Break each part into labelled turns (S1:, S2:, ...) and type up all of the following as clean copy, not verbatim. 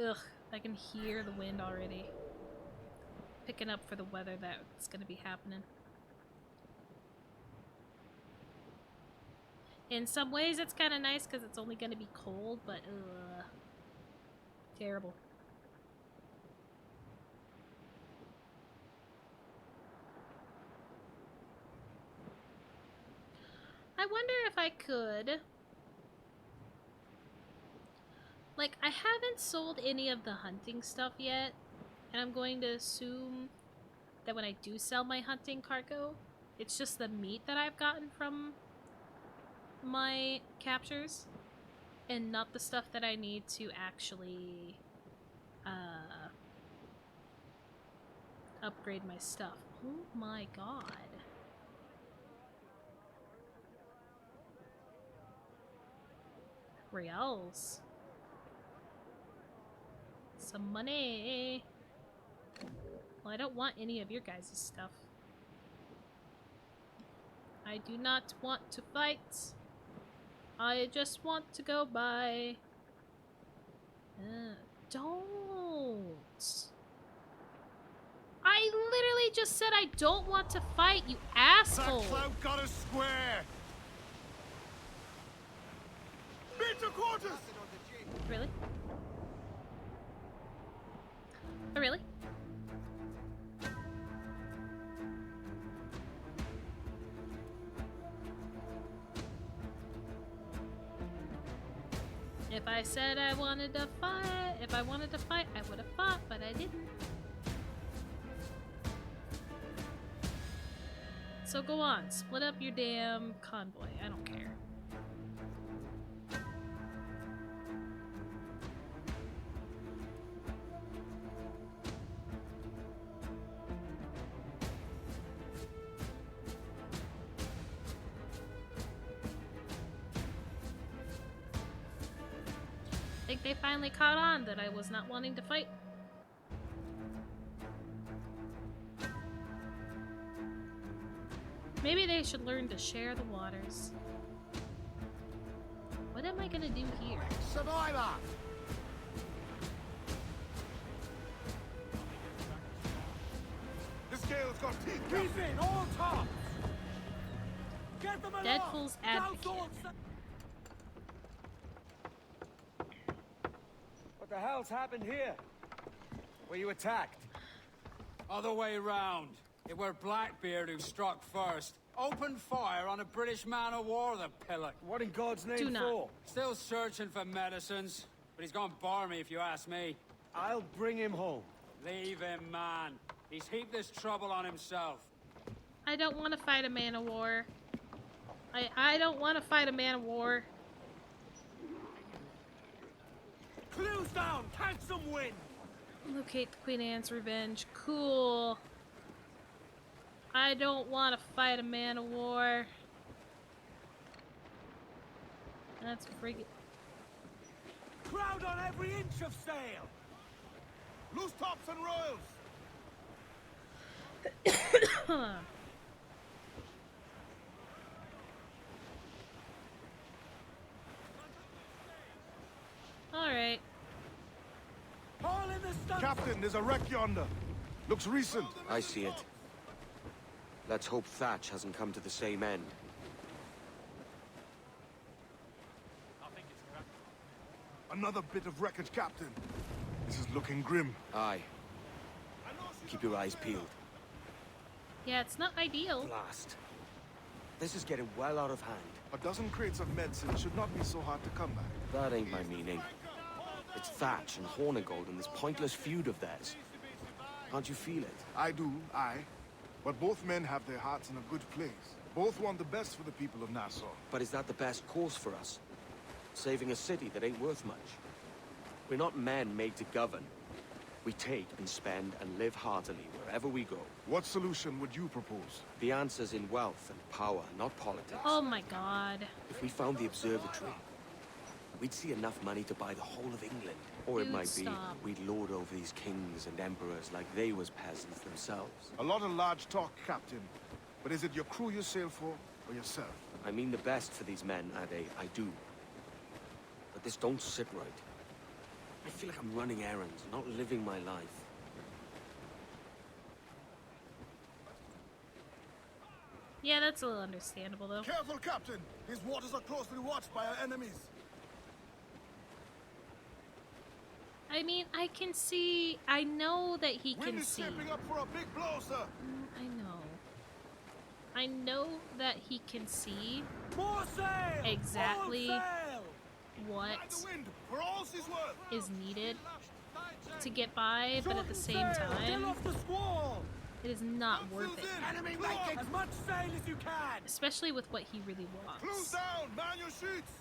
S1: Ugh, I can hear the wind already. Picking up for the weather that's gonna be happening. In some ways it's kind of nice because it's only gonna be cold, but ugh. Terrible. I wonder if I could... Like, I haven't sold any of the hunting stuff yet, and I'm going to assume that when I do sell my hunting cargo, it's just the meat that I've gotten from my captures, and not the stuff that I need to actually upgrade my stuff. Oh my god. Reals. Some money. Well, I don't want any of your guys' stuff. I do not want to fight. I just want to go by. Don't. I literally just said I don't want to fight, you asshole.
S2: That clout got us square. MisterComatose!
S1: Really? Oh, really? If I said I wanted to fight, if I wanted to fight, I would have fought, but I didn't. So go on, split up your damn convoy. I don't care. I think they finally caught on that I was not wanting to fight. Maybe they should learn to share the waters. What am I gonna do here?
S2: Survivor! This gale's got teeth.
S3: Keep in, all tops! Get them along!
S1: Deadpool's advocate.
S3: What the hell's happened here? Were you attacked?
S4: Other way round. It were Blackbeard who struck first. Opened fire on a British man-o'-war, the pillock.
S3: What in God's name
S1: Do not.
S3: for?
S4: Still searching for medicines, but he's gone barmy if you ask me.
S3: I'll bring him home.
S4: Leave him, man. He's heaped this trouble on himself.
S1: I don't want to fight a man of war. I don't want to fight a man of war.
S3: Clues down! Catch some wind!
S1: Locate the Queen Anne's Revenge. Cool. I don't want to fight a man of war. That's friggin'.
S3: Crowd on every inch of sail!
S2: Loose tops and royals!
S1: Alright.
S3: All in the stun.
S2: Captain, there's a wreck yonder. Looks recent.
S5: I see it. Let's hope Thatch hasn't come to the same end.
S2: Another bit of wreckage, Captain. This is looking grim.
S5: Aye. Keep your eyes peeled.
S1: Yeah, it's not ideal.
S5: Blast. This is getting well out of hand.
S2: A dozen crates of medicine should not be so hard to come by.
S5: That ain't my meaning. It's Thatch and Hornigold and this pointless feud of theirs. Can't you feel it?
S2: I do, aye. But both men have their hearts in a good place. Both want the best for the people of Nassau.
S5: But is that the best course for us? Saving a city that ain't worth much? We're not men made to govern. We take and spend and live heartily wherever we go.
S2: What solution would you propose?
S5: The answer's in wealth and power, not politics.
S1: Oh my god.
S5: If we found the observatory, we'd see enough money to buy the whole of England. Or it
S1: Dude,
S5: might
S1: stop.
S5: be we'd lord over these kings and emperors like they was peasants themselves.
S2: A lot of large talk, Captain. But is it your crew you sail for, or yourself?
S5: I mean the best for these men, Ade, I do. But this don't sit right. I feel like I'm running errands, not living my life.
S1: Yeah, that's a little understandable, though.
S2: Careful, Captain! His waters are closely watched by our enemies.
S1: I mean, I can see... I know that he
S2: Wind
S1: can
S2: is
S1: see.
S2: shaping up for a big blow, sir.
S1: I know. I know that he can see
S3: More sail!
S1: exactly
S3: All sail!
S1: what
S2: Ride the wind for all she's worth.
S1: is needed to get by, but at the
S3: Shorten
S1: same
S3: sail! Get
S1: time,
S3: off the squall!
S1: it is not worth it.
S3: Enemy making as much sail as you can!
S1: Especially with what he really
S2: Close
S1: wants.
S2: down, man your sheets.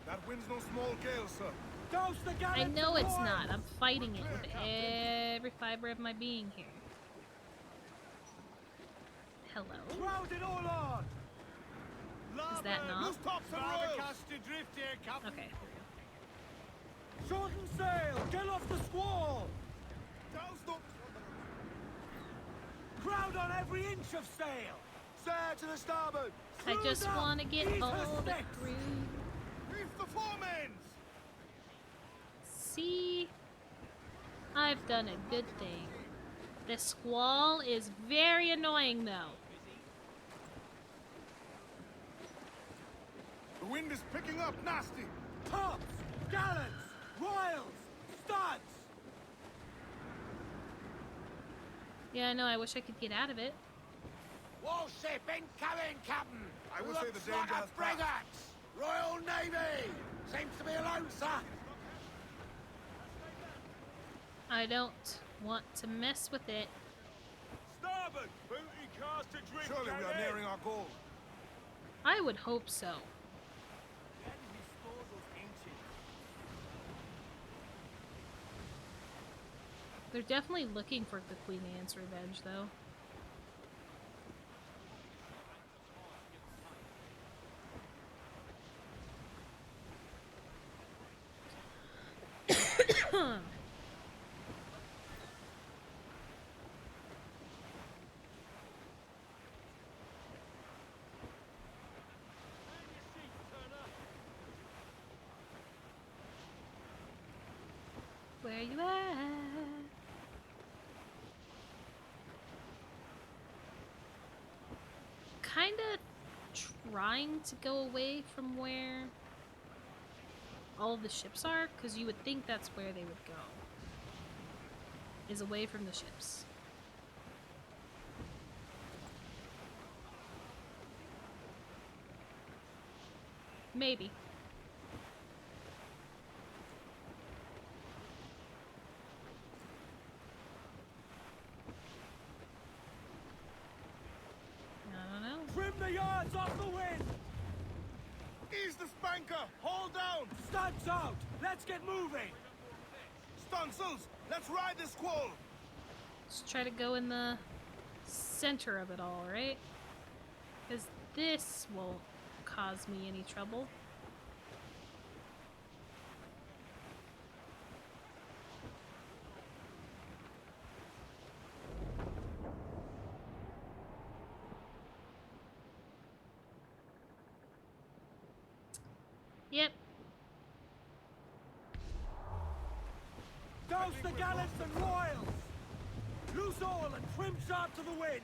S2: That wind's no small gale, sir.
S3: Douse the gallants
S1: I know
S3: and
S1: it's
S3: royals!
S1: not. I'm fighting it
S2: We're
S1: with
S2: clear,
S1: every fiber of my being here. Hello?
S3: Crowd it all on!
S1: Is that not?
S2: Loose tops and royals.
S1: Okay.
S3: Shorten sail! Get off the squall!
S2: Douse the...
S3: Crowd on every inch of sail!
S2: Sail to the starboard.
S1: I
S3: Screws
S1: just
S3: up!
S1: want to get
S3: Ease
S1: all
S3: her
S1: the
S3: sticks!
S1: crew.
S2: Reef the foremains.
S1: See? I've done a good thing. The squall is very annoying, though.
S2: The wind is picking up nasty.
S3: Tops! Gallants! Royals! Studs!
S1: Yeah, I know. I wish I could get out of it.
S6: Warship incoming, Captain!
S2: I would say
S6: Looks
S2: the
S6: like
S2: danger
S6: a
S2: has
S6: frigate!
S2: passed.
S6: Royal Navy! Seems to be alone, sir!
S1: I don't want to mess with it.
S3: Starboard! Booty cast adrift!
S2: Surely we are nearing our goal.
S1: I would hope so. They're definitely looking for the Queen Anne's revenge, though. Where you at? Kinda trying to go away from where all of the ships are, because you would think that's where they would go. Is away from the ships. Maybe. I don't know.
S3: Trim the yards off the wind!
S2: Ease the spanker. Hold down.
S3: Studs out! Let's get moving!
S2: Stunsails. Let's ride this squall.
S1: Just try to go in the center of it all, right? Because this won't cause me any trouble. Yep.
S3: Douse the gallants and royals! Loose all and trim sharp to the wind!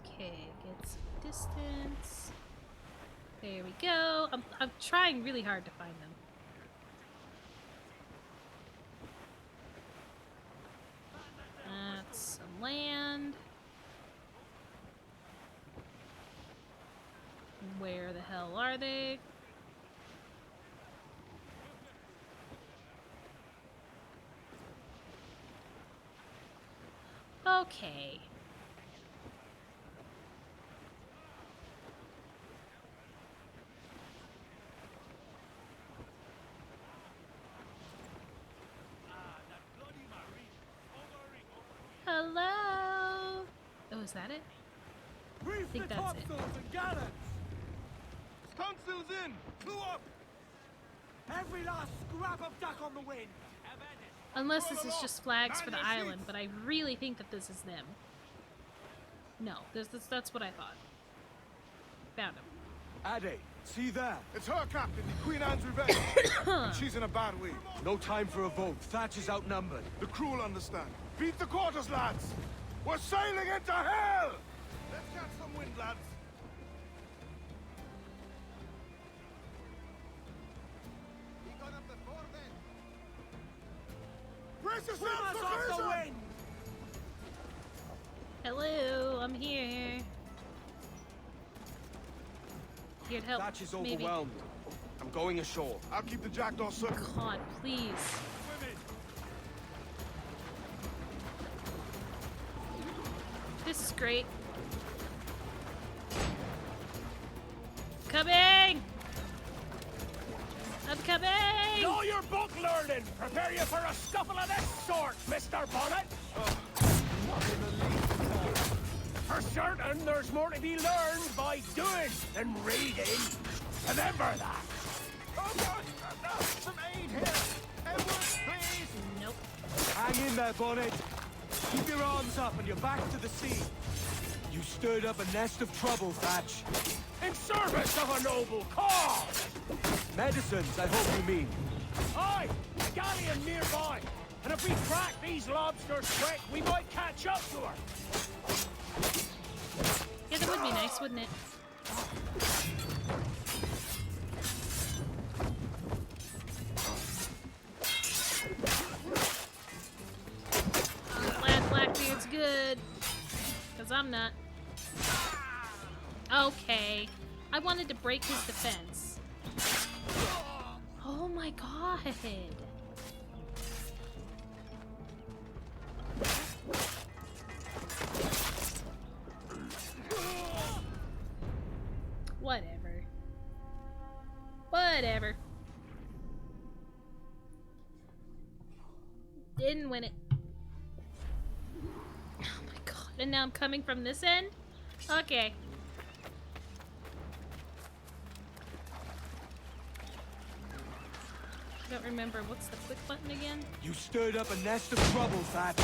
S1: Okay, get some distance. There we go. I'm trying really hard to find them. That's some land. Where the hell are they? Okay. Hello? Oh, is that it?
S3: Reef
S1: think
S3: the
S1: that's it.
S3: topsails and gallants!
S2: Stunsails in. Clew up.
S3: Every last scrap of duck on the wind!
S1: Unless this is just flags for the island, but I really think that this is them. No, that's what I thought. found him.
S5: Ade, see there?
S2: It's her, Captain. Queen Anne's revenge. And she's in a bad way.
S5: No time for a vote. Thatch is outnumbered.
S2: The crew will understand. Beat the quarters, lads! We're sailing into hell! Let's catch some wind, lads. Brace yourselves for
S3: Off the
S2: collision!
S3: wind!
S1: Hello, I'm here. Here to help.
S5: Thatch is
S1: maybe.
S5: overwhelmed. I'm going ashore.
S2: I'll keep the jackdaw circle.
S1: God, please.
S3: Women!
S1: This is great. Coming! I'm coming!
S3: Know your book learning! Prepare you for a scuffle of this sort, Mr. Bonnet! For certain, there's more to be learned by doing than reading. Remember that!
S6: Oh God! Some aid here! Edward, please!
S1: Nope.
S5: Hang in there, Bonnet. Keep your arms up and your back to the sea. You stirred up a nest of trouble, Thatch.
S3: In service of a noble cause!
S5: Medicines, I hope you mean.
S3: Aye! A galleon nearby! And if we crack these lobsters quick, we might catch up to her!
S1: Yeah, that would be nice, wouldn't it? I'm glad Blackbeard's good. Because I'm not. Okay. I wanted to break his defense. Oh my god. Whatever. Whatever. Didn't win it. Oh my god. And now I'm coming from this end? Okay. I don't remember. What's the quick button again?
S5: You stirred up a nest of trouble, Thatch.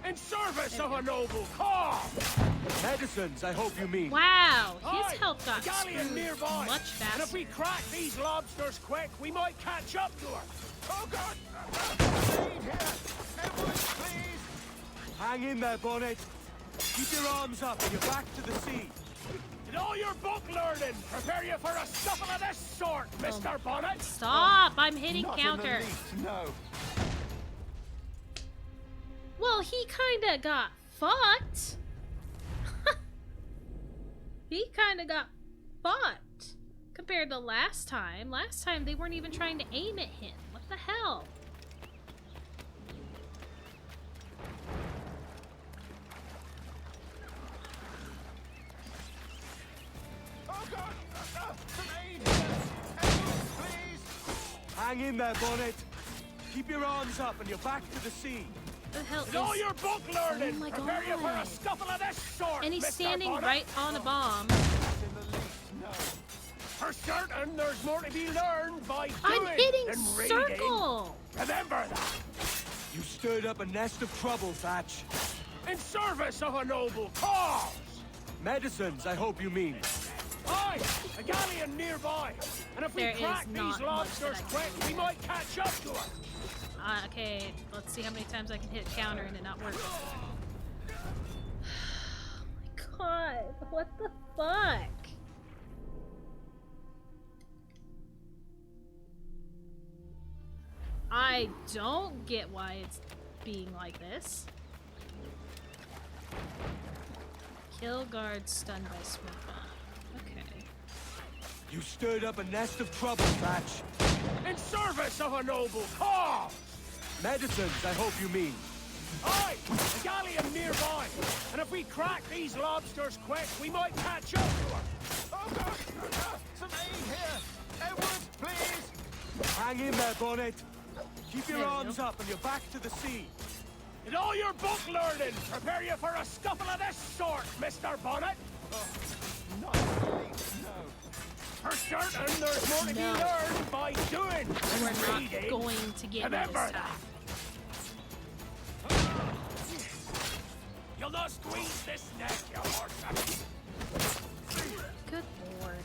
S3: In service of a noble cause!
S5: Medicines, I hope you mean.
S1: Wow,
S3: Aye,
S1: his health got
S3: a galleon
S1: screwed
S3: nearby!
S1: much
S3: And if
S1: faster.
S3: we crack these lobsters quick, we might catch up to her!
S6: Oh God! Aid here! Edward, please!
S5: Hang in there, Bonnet. Keep your arms up and your back to the sea.
S3: In all your book learning, prepare you for a scuffle of this sort, Mr. Bonnet!
S1: Stop! I'm hitting
S6: Not
S1: counter.
S6: in the least, no.
S1: Well, he kinda got fucked. He kinda got fucked. Compared to last time. Last time they weren't even trying to aim at him. What the hell?
S6: Oh God! Some aid here! Edward, please!
S5: Hang in there, Bonnet. Keep your arms up and your back to the sea.
S1: What the hell
S3: In all
S1: is...
S3: your book learning,
S1: Oh my
S3: prepare you for a
S1: God.
S3: scuffle of this sort,
S1: And he's
S3: Mr.
S1: standing
S3: Bonnet.
S1: right on a bomb.
S6: Not in the least, no.
S3: For certain, there's more to be learned by doing
S1: I'm hitting
S3: than reading.
S1: circle!
S3: Remember that.
S5: You stirred up a nest of trouble, Thatch.
S3: In service of a noble cause.
S5: Medicines, I hope you mean.
S3: Aye, a galleon nearby. And if
S1: There
S3: we crack
S1: is
S3: these
S1: not much
S3: lobsters
S1: that I can
S3: quick,
S1: do
S3: we
S1: there.
S3: might catch up to her.
S1: Okay, let's see how many times I can hit counter and it not work. Oh my god, what the fuck? I don't get why it's being like this. Kill guard stunned by smoke bomb. Okay.
S5: You stirred up a nest of trouble, Thatch.
S3: In service of a noble cause.
S5: Medicines, I hope you mean.
S3: Aye, a galleon nearby. And if we crack these lobsters quick, we might catch up to her.
S6: Oh God! Some aid here! Edward, please!
S5: Hang in there, Bonnet. Keep your
S1: There we
S5: arms
S1: go.
S5: up and your back to the sea.
S3: In all your book learning, prepare you for a scuffle of this sort, Mr. Bonnet.
S6: Not in the least, no.
S3: For certain, there's more to be
S1: No.
S3: learned by doing than
S1: We're not
S3: reading.
S1: going to get me
S3: Remember
S1: this time.
S3: You'll not squeeze this neck, you horse.
S1: Good lord.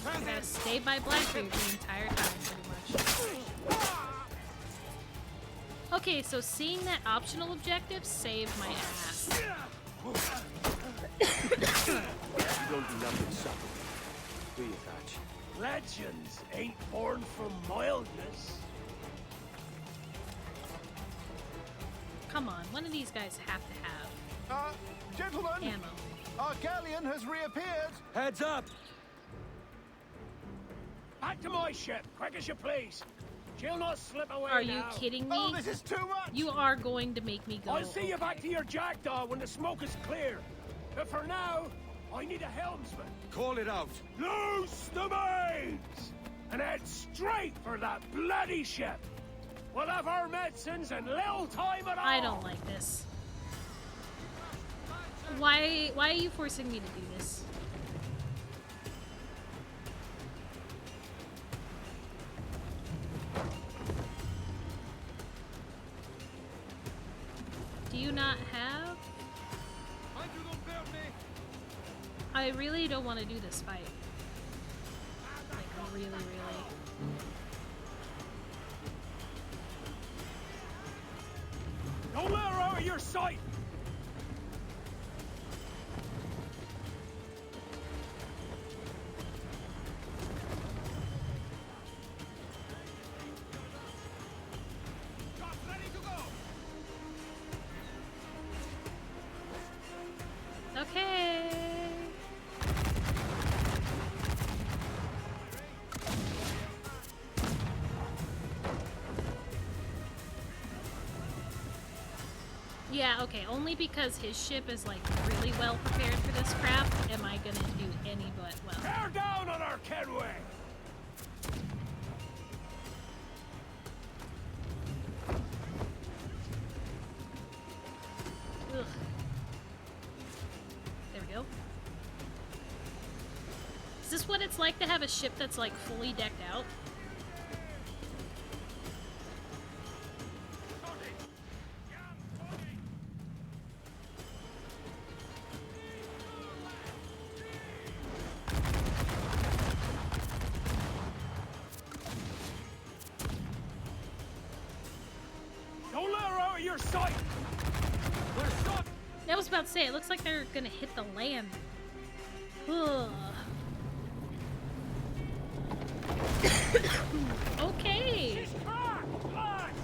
S1: I gotta stay by Blackbeard the entire time, pretty much. Okay, so seeing that optional objective saved my ass.
S5: You don't do nothing subtle, do you, Thatch?
S3: Legends ain't born from mildness.
S1: Come on, one of these guys have to have
S6: Gentlemen,
S1: ammo.
S6: our galleon has reappeared.
S5: Heads up!
S3: Back to my ship, quick as you please. She'll not slip away
S1: Are you
S3: now.
S1: kidding
S6: Oh,
S1: me?
S6: this is too much.
S1: You are going to make me go.
S3: I'll see you back to
S1: okay.
S3: your jackdaw when the smoke is clear. But for now, I need a helmsman.
S5: Call it out!
S3: Loose the mains! And head straight for that bloody ship. We'll have our medicines and little time at all.
S1: I don't like this. Why are you forcing me to do this? Do you not have? I really don't want to do this fight. Like, really, really.
S3: Don't let her out of your sight!
S1: Okay. Yeah, okay, only because his ship is like really well prepared for this crap am I gonna do any but well.
S3: Bear down on our Kenway!
S1: Ugh. There we go. Is this what it's like to have a ship that's like fully decked out?
S3: Don't let her out of your sight! We're stuck!
S1: I was about to say, it looks like they're gonna hit the land. Ugh. Okay.
S3: She's cracked, lads!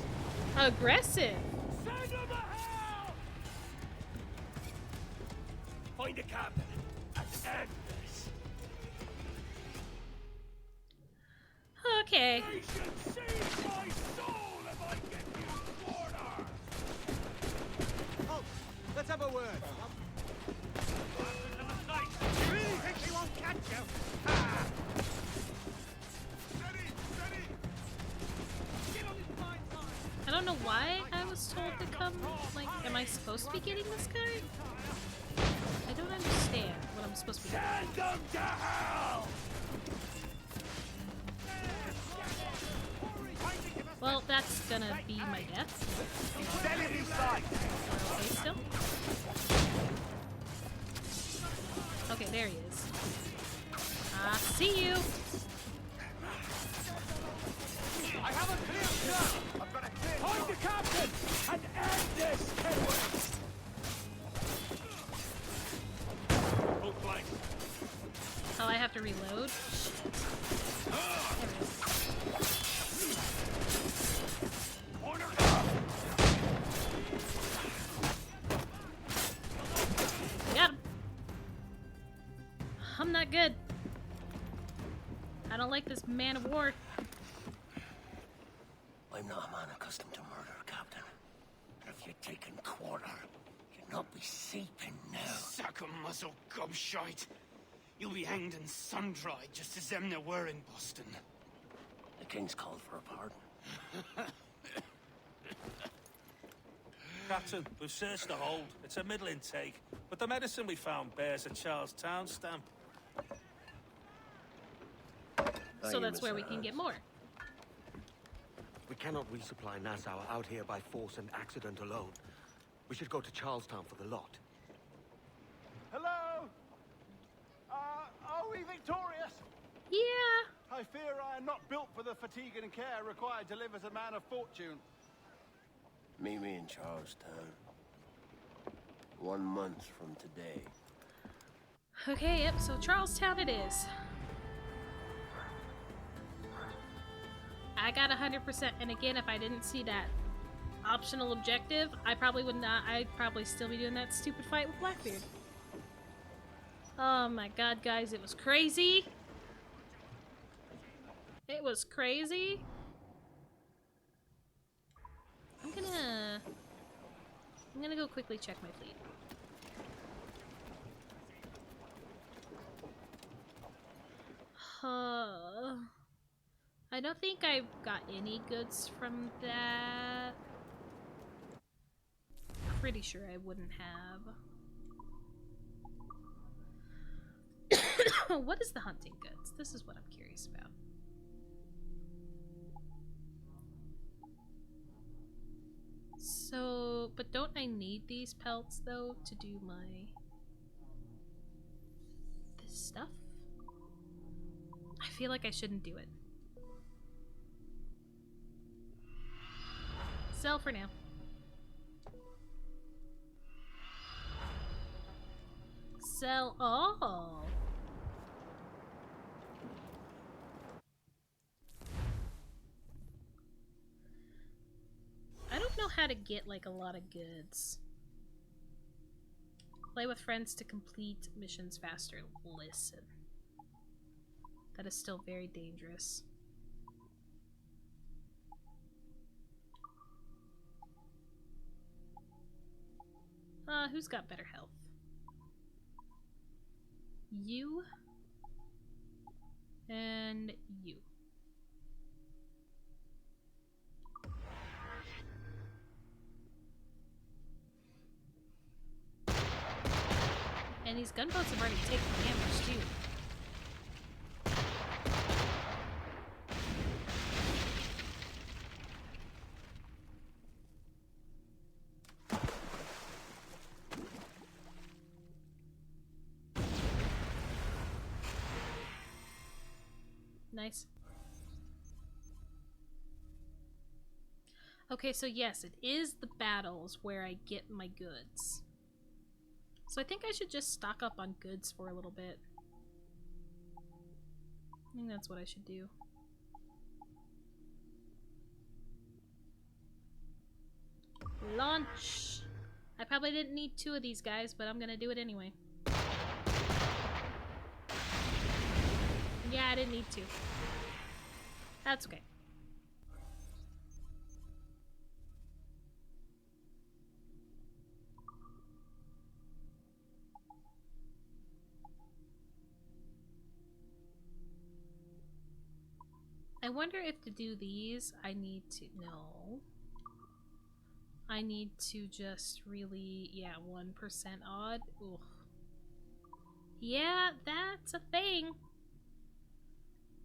S1: Aggressive.
S3: Send them to hell! Find a captain and end this.
S1: Okay.
S3: They should seize my soul if I get you quarter!
S5: Oh, let's have a word.
S3: You really think she won't catch you? Ah!
S1: I don't know why I was told to come. Like, am I supposed to be getting this guy? I don't understand what I'm supposed to be doing.
S3: Send them to hell!
S1: Well, that's gonna be my death.
S6: Enemy sight.
S1: We're okay still? Okay, there he is. I see you.
S6: I have a clear shot. I've got a clear
S3: Find the captain and end this, Kenway! Full flank.
S1: Oh, I have to reload? Shit. There we go.
S3: Order!
S1: Got him. I'm not good. I don't like this man of war.
S3: I'm not a man accustomed to murder, Captain. And if you're taking quarter, you'd not be sleeping now.
S7: Sack of muzzle gobshite. You'll be hanged and sun-dried just as them there were in Boston.
S3: The King's called for a pardon.
S8: Captain, we've searched the hold. It's a middle intake, but the medicine we found bears a Charlestown stamp.
S1: So that's where we can get more.
S5: We cannot resupply Nassau out here by force and accident alone. We should go to Charlestown for the lot.
S6: Hello? Are we victorious?
S1: Yeah.
S6: I fear I am not built for the fatigue and care required to live as a man of fortune.
S3: Meet me in Charlestown. 1 month from today.
S1: Okay, yep, so Charlestown it is. I got 100%, and again, if I didn't see that optional objective, I probably would not. I'd probably still be doing that stupid fight with Blackbeard. Oh my god, guys, it was crazy. It was crazy. I'm gonna go quickly check my fleet. I don't think I've got any goods from that. Pretty sure I wouldn't have. What is the hunting goods? This is what I'm curious about. So, but don't I need these pelts though to do this stuff? I feel like I shouldn't do it. Sell for now. Sell all. I don't know how to get like a lot of goods. Play with friends to complete missions faster. Listen. That is still very dangerous. Who's got better health? You. And you. And these gunboats have already taken damage too. Nice. Okay, so yes, it is the battles where I get my goods. So I think I should just stock up on goods for a little bit. I think that's what I should do. Launch! I probably didn't need 2 of these guys, but I'm gonna do it anyway. Yeah, I didn't need to. That's okay. I wonder if to do these, I need to... No. I need to just really... Yeah, 1% odd. Ugh. Yeah, that's a thing.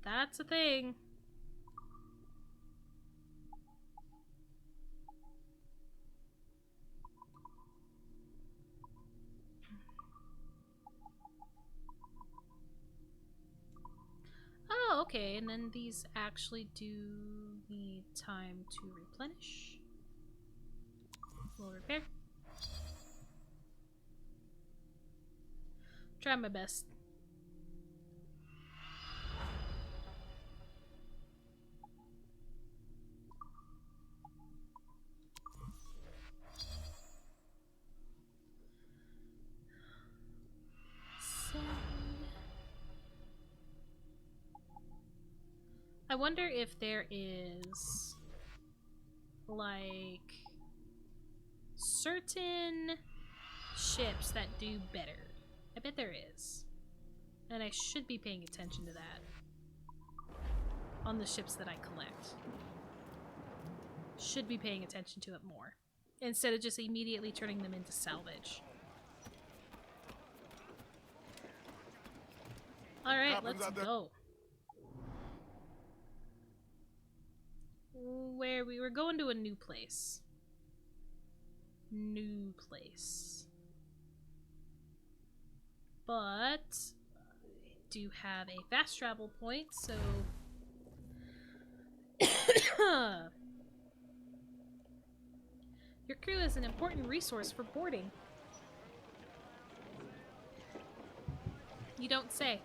S1: That's a thing. Oh, okay, and then these actually do need time to replenish. We'll repair. Try my best. I wonder if there is like certain ships that do better. I bet there is. And I should be paying attention to that on the ships that I collect. Should be paying attention to it more instead of just immediately turning them into salvage. Alright, let's go. Where we were going to a new place. new place. But I do have a fast travel point, so your crew is an important resource for boarding. You don't say.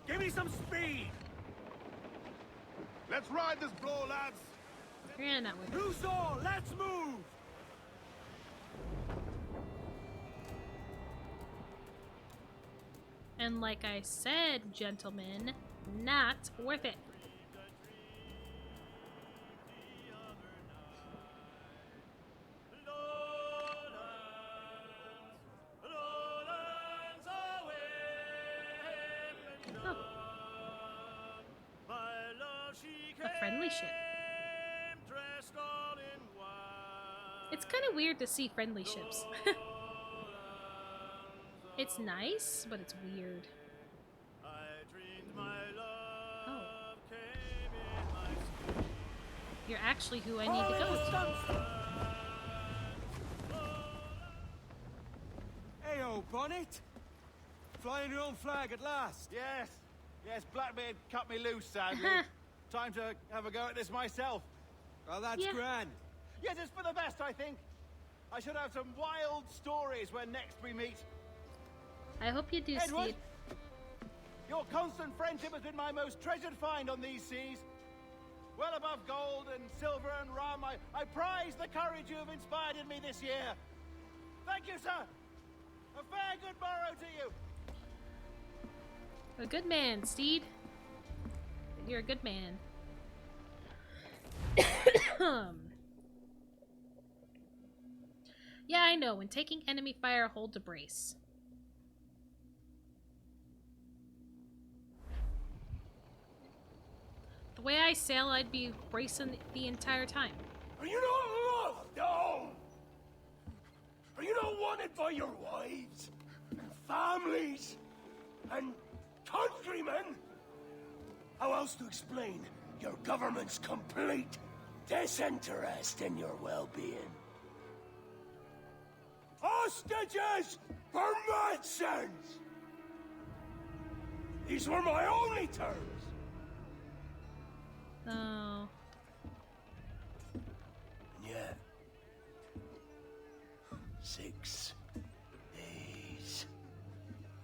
S3: Give me some speed!
S2: Let's ride this blow, lads!
S1: You're not with it.
S3: Loose all, let's move!
S1: And like I said, gentlemen, not worth it. Oh. A friendly ship. It's kind of weird to see friendly ships. It's nice, but it's weird. Oh. You're actually who I need to go to.
S3: Hey, old Bonnet! Flying your own flag at last.
S6: Yes. Yes, Blackbeard cut me loose, sadly. Time to have a go at this myself.
S3: Well, that's
S1: Yeah.
S3: grand.
S6: Yes, it's for the best, I think. I should have some wild stories when next we meet.
S1: I hope you do,
S6: Edward?
S1: Steve.
S6: Your constant friendship has been my most treasured find on these seas. Well above gold and silver and rum, I prize the courage you have inspired in me this year. Thank you, sir. A fair good morrow to you.
S1: A good man, Steed. You're a good man. Yeah, I know. When taking enemy fire, hold to brace. The way I sail, I'd be bracing the entire time.
S3: Are you not loved? No! Are you not wanted by your wives, and families, and countrymen? How else to explain your government's complete disinterest in your well-being? Hostages for medicines! These were my only terms.
S1: Oh.
S3: And yet, 6 days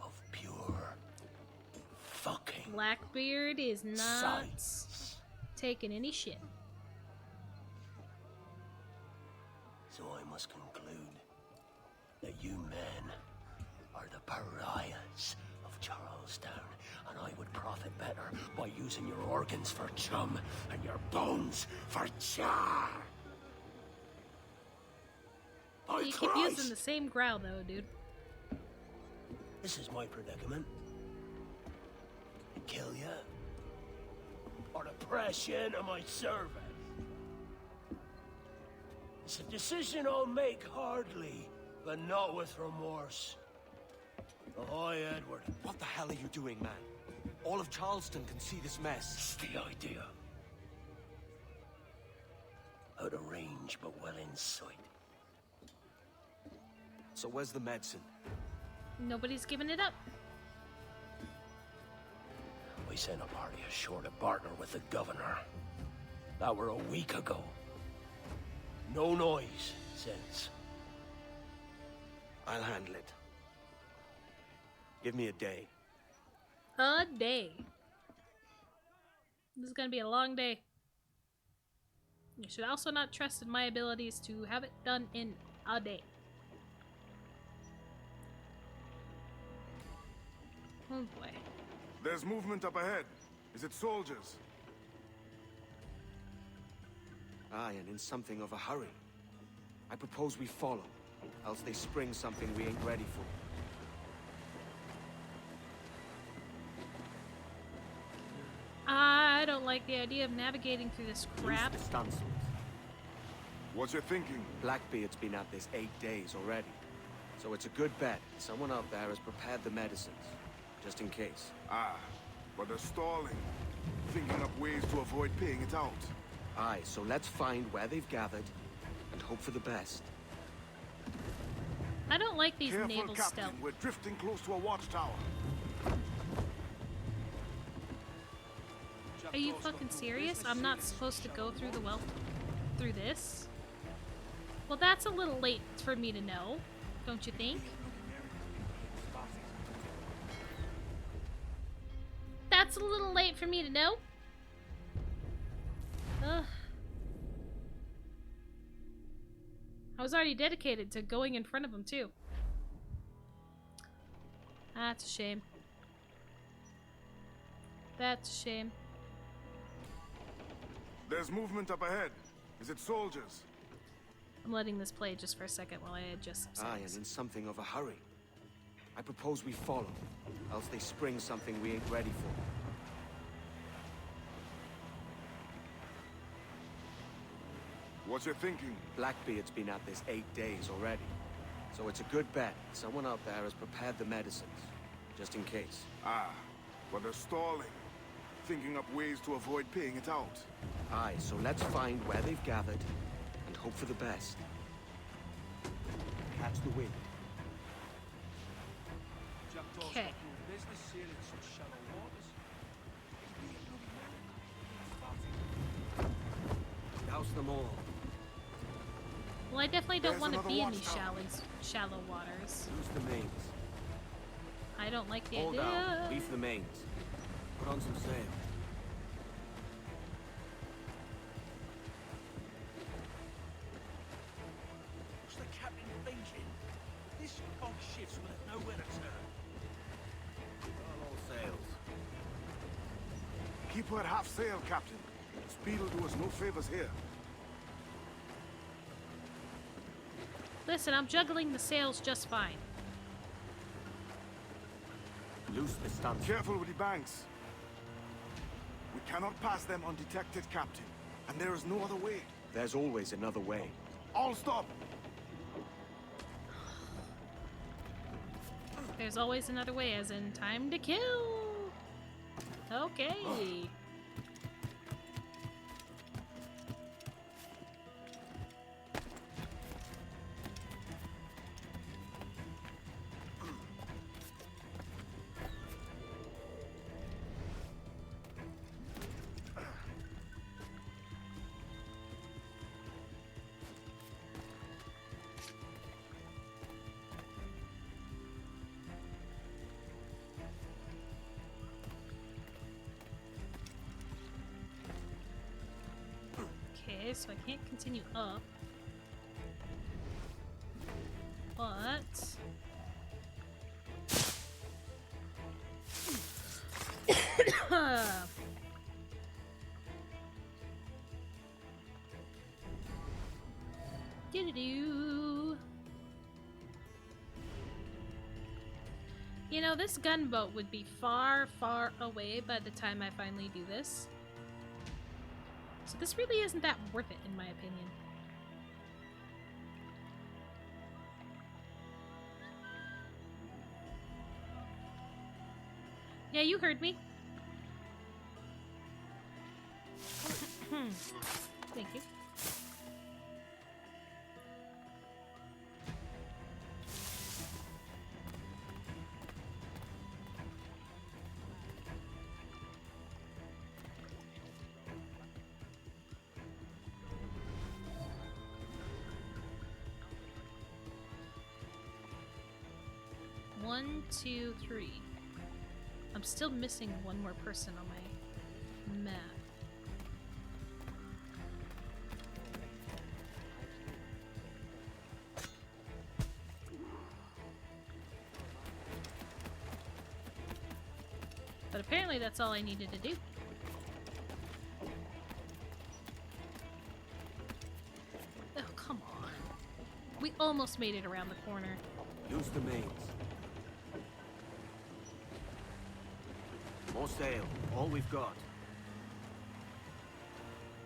S3: of pure fucking
S1: Blackbeard is not
S3: silence.
S1: taking any shit.
S3: So I must conclude that you men are the pariahs of Charlestown, and I would profit better by using your organs for chum and your bones for char. By
S1: You keep
S3: Christ!
S1: using the same growl, though, dude.
S3: This is my predicament. Kill you, or to press you into my service. It's a decision I'll make hardly, but not with remorse. Ahoy, Edward.
S5: What the hell are you doing, man? All of Charleston can see this mess.
S3: It's the idea. Out of range, but well in sight.
S5: So where's the medicine?
S1: Nobody's giving it up.
S3: We sent a party ashore to partner with the governor. That were a week ago. No noise since.
S5: I'll handle it. Give me a day.
S1: A day. This is gonna be a long day. You should also not trust in my abilities to have it done in a day. Oh boy.
S2: There's movement up ahead. Is it soldiers?
S5: Aye, and in something of a hurry. I propose we follow, else they spring something we ain't ready for.
S1: I don't like the idea of navigating through this crap.
S5: Use the stun swords.
S2: What's your thinking?
S5: Blackbeard's been at this 8 days already. So it's a good bet someone out there has prepared the medicines, just in case.
S2: Ah, but they're stalling. Thinking up ways to avoid paying it out.
S5: Aye, so let's find where they've gathered and hope for the best.
S1: I don't like these
S2: Careful,
S1: naval
S2: Captain.
S1: stealth.
S2: We're drifting close to a watchtower.
S1: Are you fucking serious? I'm not supposed to go through the through this? Well, that's a little late for me to know, don't you think? That's a little late for me to know. Ugh. I was already dedicated to going in front of him, too. That's a shame. That's a shame.
S2: There's movement up ahead. Is it soldiers?
S1: I'm letting this play just for a second while I adjust some
S5: Aye,
S1: settings.
S5: and in something of a hurry. I propose we follow, else they spring something we ain't ready for.
S2: What you thinking?
S5: Blackbeard's been at this 8 days already. So it's a good bet someone out there has prepared the medicines, just in case.
S2: Ah, but they're stalling. Thinking up ways to avoid paying it out.
S5: Aye, so let's find where they've gathered, and hope for the best. Catch the wind.
S1: Okay.
S5: Douse them all.
S1: Well, I definitely don't
S2: There's
S1: want to
S2: another
S1: be in these
S2: watchtower.
S1: shallow waters.
S5: Use the mains.
S1: I don't like the
S5: Hold
S1: idea.
S5: down. Reef the mains. Put on some sail.
S3: What's the captain thinking? This bog ship's will have nowhere to turn.
S5: All sails.
S2: Keep her at half sail, Captain. Speed will do us no favors here.
S1: Listen, I'm juggling the sails just fine.
S5: Loose the stunts.
S2: Careful with the banks. We cannot pass them undetected, Captain. And there is no other way.
S5: There's always another way.
S2: All stop!
S1: There's always another way, as in time to kill. Okay. Okay, so I can't continue up. But... Doo-doo-doo. You know, this gunboat would be far, far away by the time I finally do this. So this really isn't that worth it, in my opinion. Yeah, you heard me. Thank you. One, two, three. I'm still missing one more person on my map. But apparently that's all I needed to do. Oh, come on. We almost made it around the corner.
S5: Use the mains. More sail. All we've got.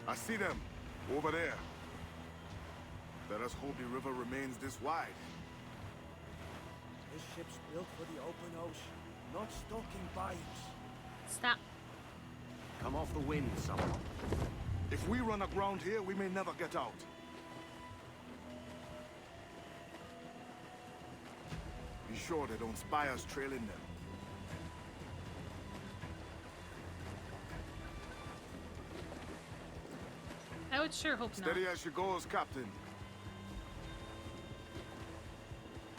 S2: I see them. Over there. Let us hope the river remains this wide.
S3: This ship's built for the open ocean, not stuck in bayous.
S1: Stop.
S5: Come off the wind, someone.
S2: If we run aground here, we may never get out. sure they don't spy us trailing them.
S1: I would sure hope not.
S2: Steady as she goes, Captain.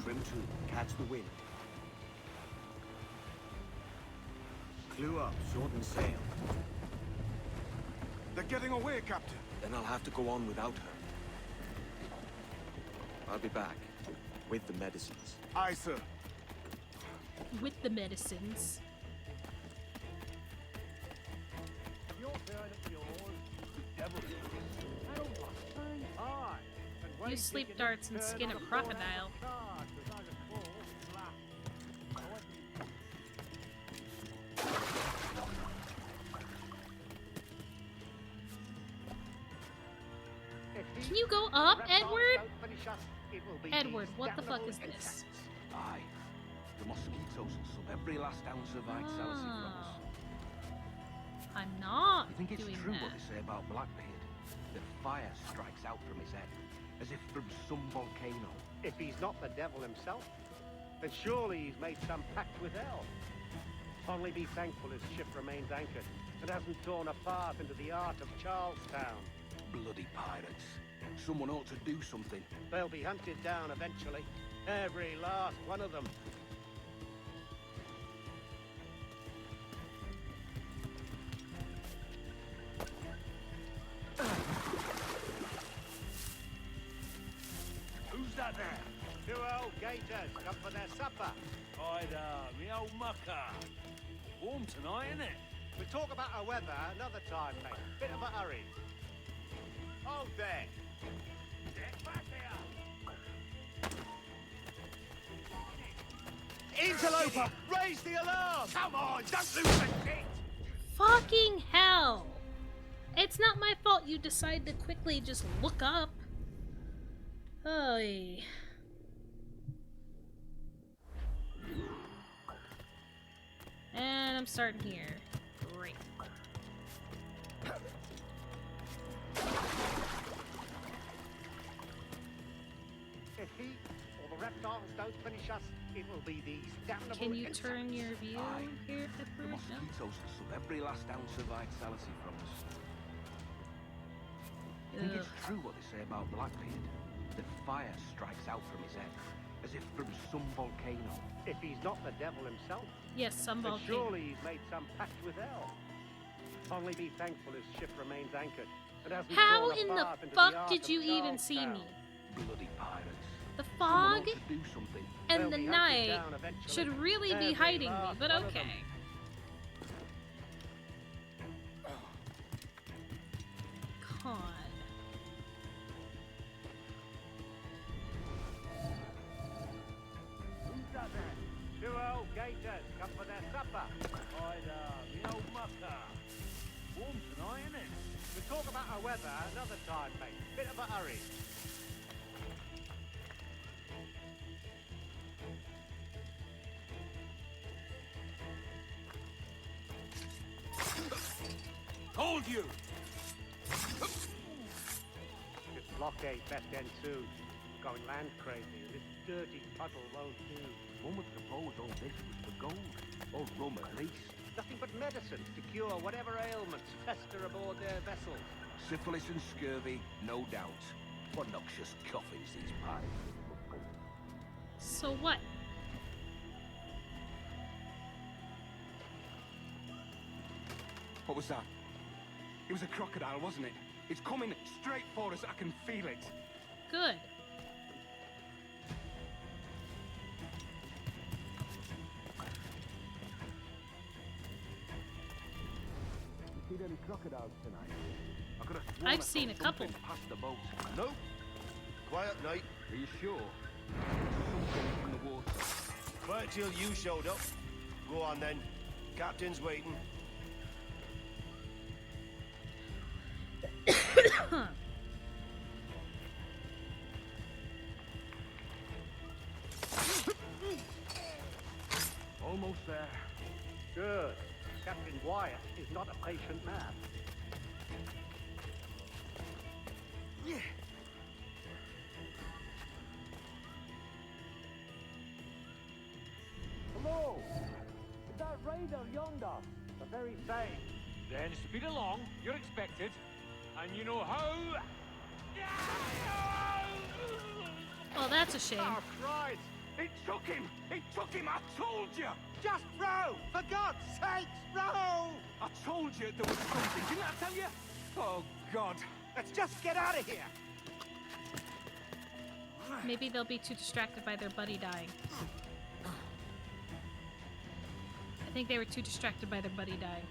S5: Trim to, catch the wind. Clew up, shorten sail.
S2: They're getting away, Captain.
S5: Then I'll have to go on without her. I'll be back, with the medicines.
S2: Aye, sir.
S1: With the medicines. You sleep darts and skin a crocodile. Can you go up, Edward? Edward, what the fuck is this?
S9: Aye. The mosquitoes will suck every last ounce of vitality from us.
S1: I'm not
S9: You think it's
S1: doing
S9: true
S1: that.
S9: what they say about Blackbeard? That fire strikes out from his head, as if from some volcano.
S6: If he's not the devil himself, then surely he's made some pact with hell. Only be thankful his ship remains anchored and hasn't torn a path into the heart of Charlestown.
S9: Bloody pirates. Someone ought to do something.
S6: They'll be hunted down eventually. Every last one of them.
S3: Who's that there?
S6: Two old gators come for their supper.
S3: Ida, me old mucker. Warm tonight, isn't it?
S6: We'll talk about our weather another time, mate. Bit of a hurry. Oh, there.
S3: Get back here!
S6: Interloper, raise the alarm!
S3: Come on, don't lose the shit!
S1: Fucking hell! It's not my fault you decide to quickly just look up. Oy. And I'm starting here. Great.
S6: If he or the reptiles don't finish us, it will be these damnable
S1: Can you
S6: insects.
S1: turn your view
S9: Aye.
S1: here,
S9: The
S1: Edward? No?
S9: mosquitoes will suck every last ounce of vitality from us. You think it's
S1: Ugh.
S9: true what they say about Blackbeard? That fire strikes out from his head, as if from some volcano.
S6: If he's not the devil himself,
S1: Yes, some
S6: then
S1: volcano.
S6: surely he's made some pact with hell. Only be thankful his ship remains anchored and hasn't
S1: How
S6: torn a
S1: in the
S6: path into
S1: fuck
S6: heart
S1: did
S6: of
S1: you even see
S6: Charlestown.
S1: me?
S9: Bloody pirates.
S1: The
S9: Someone
S1: fog
S9: ought to do something.
S1: and
S6: They'll
S1: the
S6: be hunted
S1: night
S6: down eventually.
S1: should really be
S6: Every
S1: hiding me,
S6: last
S1: but
S6: one of them.
S1: okay. God.
S6: Who's that there? Two old gators come for their supper.
S3: Ida, me old mucker. Warm tonight, isn't it?
S6: We'll talk about our weather another time, mate. Bit of a hurry.
S3: Hold you!
S6: This blockade best end soon. Going land crazy, and this dirty puddle won't do.
S9: One would suppose all this was for gold. Or rum at least.
S6: Nothing but medicines to cure whatever ailments fester aboard their vessels.
S9: Syphilis and scurvy, no doubt. What noxious coffins these pirates.
S1: So what?
S9: What was that? It was a crocodile, wasn't it? It's coming straight for us. I can feel it.
S1: Good.
S9: You seen any crocodiles tonight? I could have sworn
S1: I've
S9: I saw
S1: seen a couple.
S9: something past the boat.
S2: Nope. Quiet night.
S9: Are you sure? Something in the water.
S2: Quiet till you showed up. Go on then. Captain's waiting.
S9: Almost there.
S6: Good. Captain Wyatt is not a patient man.
S3: that raider yonder? The very same.
S10: Then speed along, you're expected. And you know how...
S1: Oh, that's a shame.
S9: Oh, Christ! It took him! It took him! I told you!
S6: Just row! For God's sake, row!
S9: I told you there was something, didn't I tell you? Oh, God.
S6: Let's just get out of here!
S1: Maybe they'll be too distracted by their buddy dying. I think they were too distracted by their buddy dying.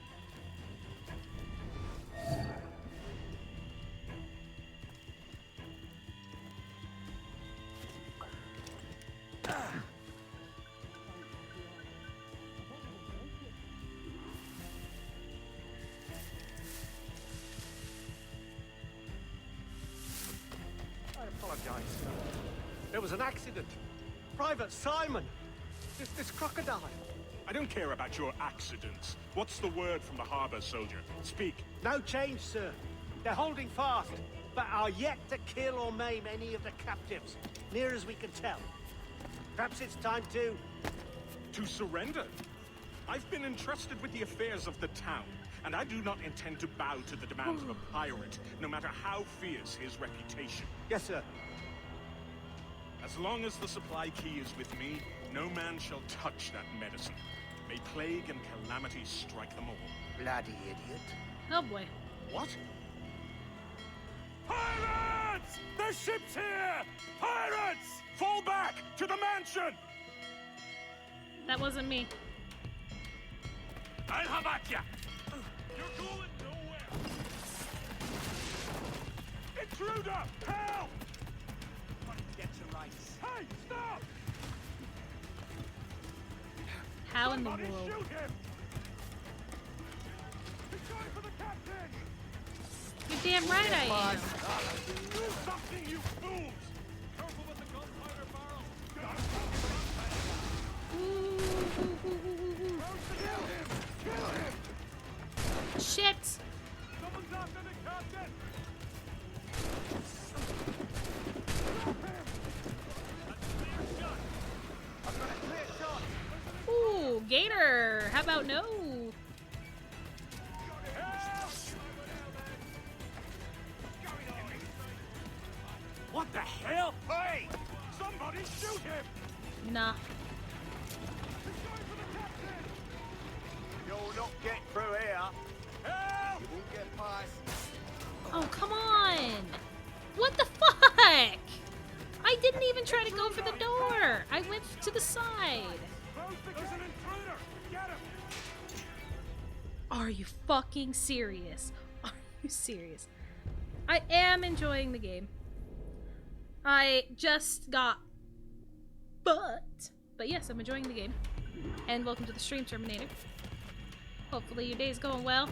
S6: I apologize. There was an accident. Private Simon! This crocodile.
S2: I don't care about your accidents. What's the word from the harbor, soldier? Speak.
S6: No change, sir. They're holding fast, but are yet to kill or maim any of the captives, near as we can tell. Perhaps it's time to...
S2: To surrender? I've been entrusted with the affairs of the town, and I do not intend to bow to the demands of a pirate, no matter how fierce his reputation.
S6: Yes, sir.
S2: As long as the supply key is with me, no man shall touch that medicine. May plague and calamity strike them all.
S6: Bloody idiot.
S1: Oh boy.
S2: What?
S3: Pirates! The ship's here! Pirates!
S2: Fall back to the mansion!
S1: That wasn't me.
S3: I'll have at ya! You're going nowhere!
S2: Intruder! Help!
S6: Get your rights.
S2: Hey, stop!
S1: How in the
S2: Somebody
S1: world?
S2: shoot him! He's going for the captain!
S1: You're damn right I am.
S2: Do something, you fools! Careful with the gunpowder barrel! Kill him! Kill him!
S1: Shit!
S2: Someone's after the captain!
S1: Ooh, Gator! How about no?
S3: What the hell?
S2: Hey! Somebody shoot him!
S1: Nah.
S6: You'll not get through here.
S2: Help!
S6: You won't get past.
S1: Oh, come on! What the fuck? I didn't even try to go for the door. I went to the side.
S2: There's an intruder! Get him!
S1: Are you fucking serious? Are you serious? I am enjoying the game. I just got but yes, I'm enjoying the game. And welcome to the stream, Terminator. Hopefully your day's going well.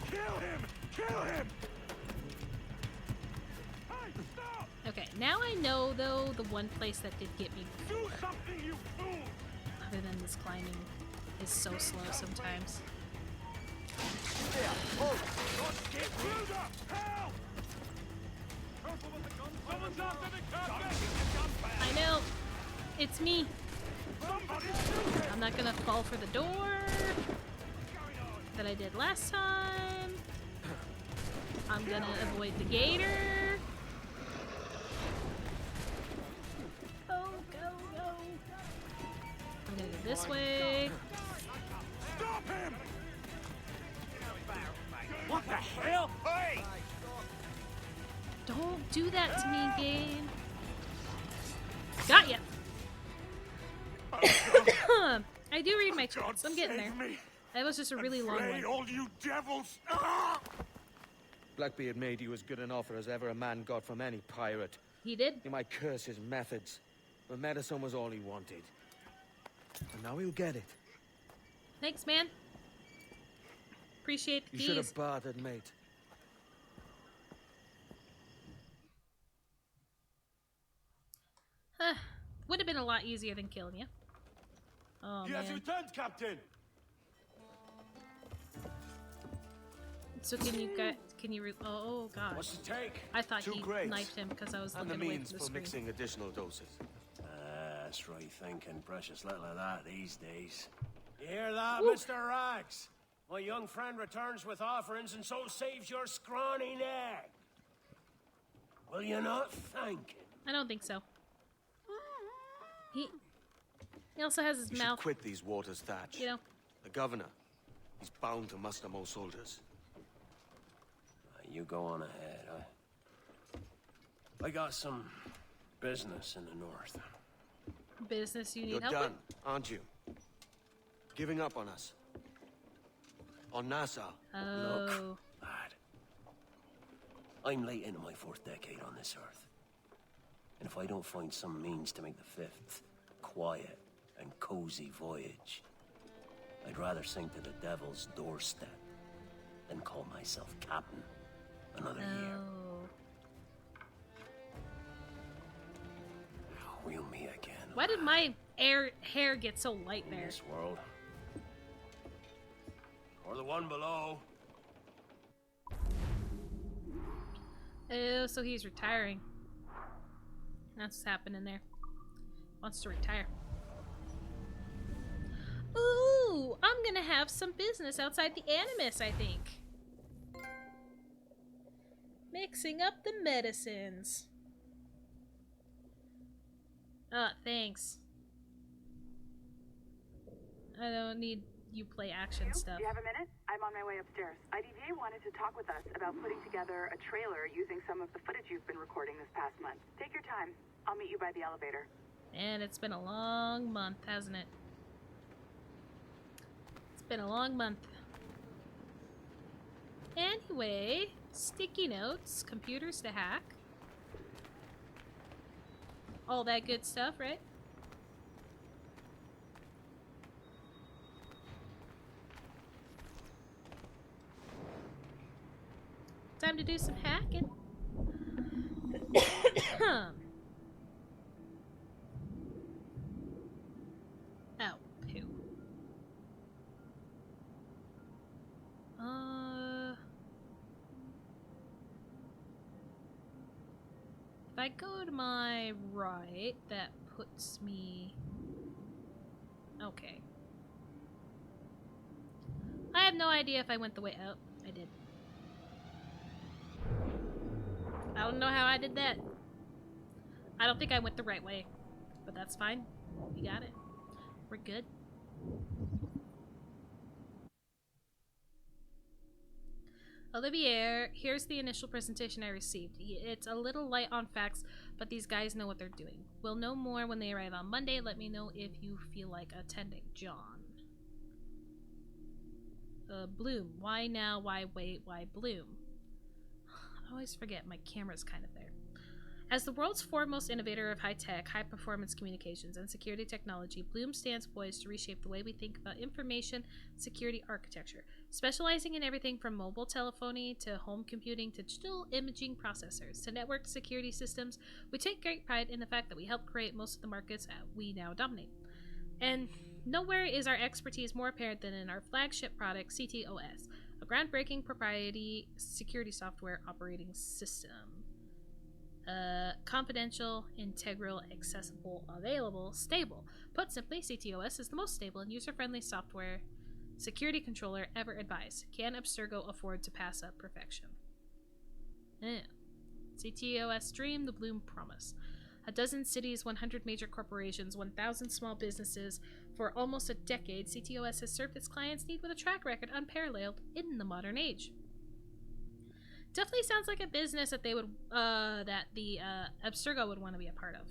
S2: Kill him! Kill him! Hey, stop!
S1: Okay, now I know though the one place that did get me
S2: Do
S1: before.
S2: something, you fool!
S1: Other than this climbing is so slow sometimes.
S2: Intruder! Help! Careful with the gun! Someone's after the captain!
S1: I know! It's me!
S2: Somebody shoot him!
S1: I'm not gonna fall for the door that I did last time. I'm gonna avoid the gator. Go, go, go. I'm gonna go this way.
S2: Stop him!
S3: What the hell?
S2: Hey!
S1: Don't do that to me, game. Got ya. I do read my
S2: God
S1: chats. I'm getting there.
S2: save me.
S1: That was just a really long
S2: Flay
S1: one.
S2: all you devils! Ah!
S5: Blackbeard made you as good an offer as ever a man got from any pirate.
S1: He did.
S5: He might curse his methods, but medicine was all he wanted. And now he'll get it.
S1: Thanks, man. Appreciate the
S5: You should
S1: keys.
S5: have bartered, mate.
S1: Would have been a lot easier than killing you. Oh,
S3: He has
S1: man.
S3: returned, Captain!
S1: So can you oh god.
S3: What's the take?
S1: I thought
S5: 2
S1: he
S5: grapes.
S1: knifed him because I was
S5: And
S1: looking
S5: the
S1: away
S5: means
S1: from the
S5: for
S1: screen.
S5: mixing additional doses.
S3: That's right thinking. Precious little of that these days. You hear that,
S1: Ooh.
S3: Mr. Rags? My young friend returns with offerings and so saves your scrawny neck. Will you not thank him?
S1: I don't think so. He also has his
S5: You
S1: mouth.
S5: should quit these waters, Thatch.
S1: You know.
S5: The governor, he's bound to muster more soldiers.
S3: You go on ahead. I got some business in the north.
S1: Business you need
S5: You're
S1: help
S5: done,
S1: with?
S5: aren't you? Giving up on us. On Nassau.
S1: Oh.
S3: Look, lad. I'm late into my 4th decade on this earth. And if I don't find some means to make the 5th quiet and cozy voyage, I'd rather sink to the devil's doorstep than call myself captain another year. We'll meet again.
S1: Why did my hair get so light
S3: In
S1: there?
S3: this world. Or the one below.
S1: Oh, so he's retiring. That's what's happening there. Wants to retire. Ooh, I'm gonna have some business outside the Animus, I think. Mixing up the medicines. Thanks. I don't need you play action stuff.
S11: Do you have a minute? I'm on my way upstairs. IDVA wanted to talk with us about putting together a trailer using some of the footage you've been recording this past month. Take your time. I'll meet you by the elevator.
S1: And it's been a long month, hasn't it? It's been a long month. Anyway, sticky notes, computers to hack. All that good stuff, right? Time to do some hacking. Oh, poo. If I go to my right, that puts me... Okay. I have no idea if I went the way out. I did. I don't know how I did that. I don't think I went the right way. But that's fine. We got it. We're good. Olivier, here's the initial presentation I received. It's a little light on facts, but these guys know what they're doing. We'll know more when they arrive on Monday. Let me know if you feel like attending. John. Bloom. Why now? Why wait? Why Bloom? I always forget my camera's kind of there. As the world's foremost innovator of high-tech, high-performance communications and security technology, Bloom stands poised to reshape the way we think about information security architecture, specializing in everything from mobile telephony to home computing to digital imaging processors to network security systems. We take great pride in the fact that we help create most of the markets we now dominate. And nowhere is our expertise more apparent than in our flagship product, CTOS, a groundbreaking proprietary security software operating system. Confidential, integral, accessible, available, stable. Put simply, CTOS is the most stable and user-friendly software security controller ever advised. Can Abstergo afford to pass up perfection? CTOS dream, the Bloom promise. A dozen cities, 100 major corporations, 1,000 small businesses. For almost a decade, CTOS has served its clients' need with a track record unparalleled in the modern age. Definitely sounds like a business that they would, that the Abstergo would want to be a part of.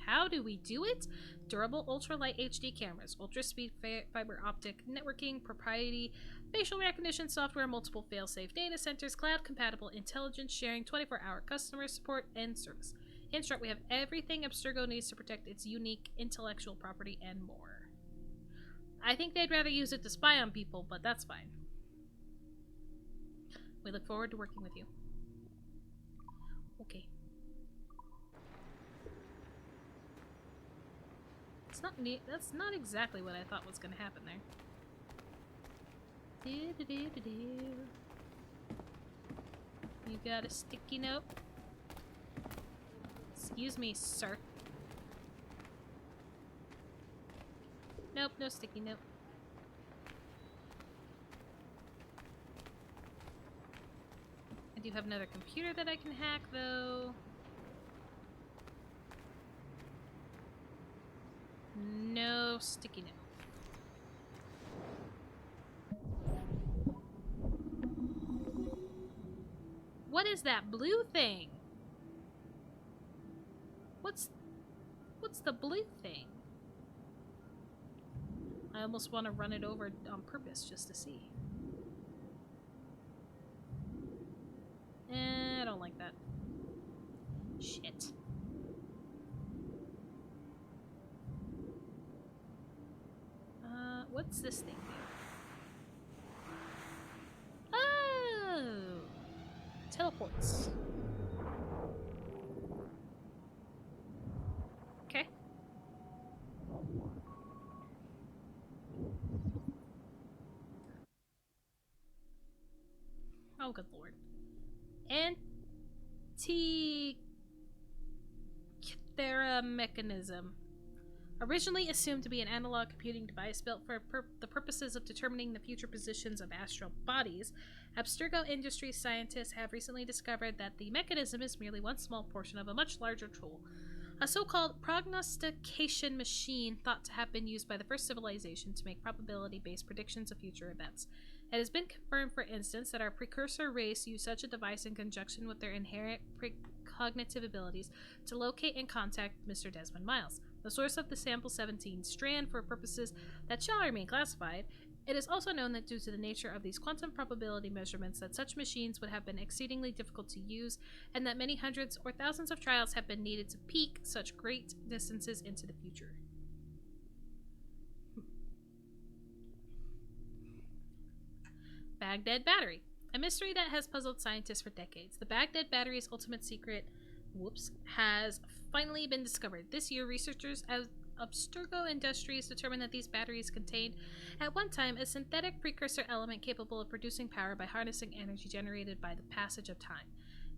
S1: How do we do it? Durable ultralight HD cameras, ultra-speed fiber optic networking, proprietary facial recognition software, multiple fail-safe data centers, cloud-compatible intelligence sharing, 24-hour customer support, and service. In short, we have everything Abstergo needs to protect its unique intellectual property and more. I think they'd rather use it to spy on people, but that's fine. We look forward to working with you. Okay. It's not neat. That's not exactly what I thought was going to happen there. You got a sticky note? Excuse me, sir. No sticky note. I do have another computer that I can hack, though. No sticky note. What is that blue thing? What's the blue thing? I almost want to run it over on purpose just to see. I don't like that. Shit. What's this thing do? Oh! Teleports. Okay. Oh, good lord. Antikythera mechanism. Originally assumed to be an analog computing device built for the purposes of determining the future positions of astral bodies, Abstergo Industries scientists have recently discovered that the mechanism is merely one small portion of a much larger tool. A so-called prognostication machine thought to have been used by the first civilization to make probability-based predictions of future events. It has been confirmed, for instance, that our precursor race used such a device in conjunction with their inherent precognitive abilities to locate and contact Mr. Desmond Miles, the source of the Sample 17 strand, for purposes that shall remain classified. It is also known that due to the nature of these quantum probability measurements that such machines would have been exceedingly difficult to use, and that many hundreds or thousands of trials have been needed to peek such great distances into the future. Baghdad Battery. A mystery that has puzzled scientists for decades. The Baghdad Battery's ultimate secret, has finally been discovered. This year, researchers at Abstergo Industries determined that these batteries contained, at one time, a synthetic precursor element capable of producing power by harnessing energy generated by the passage of time.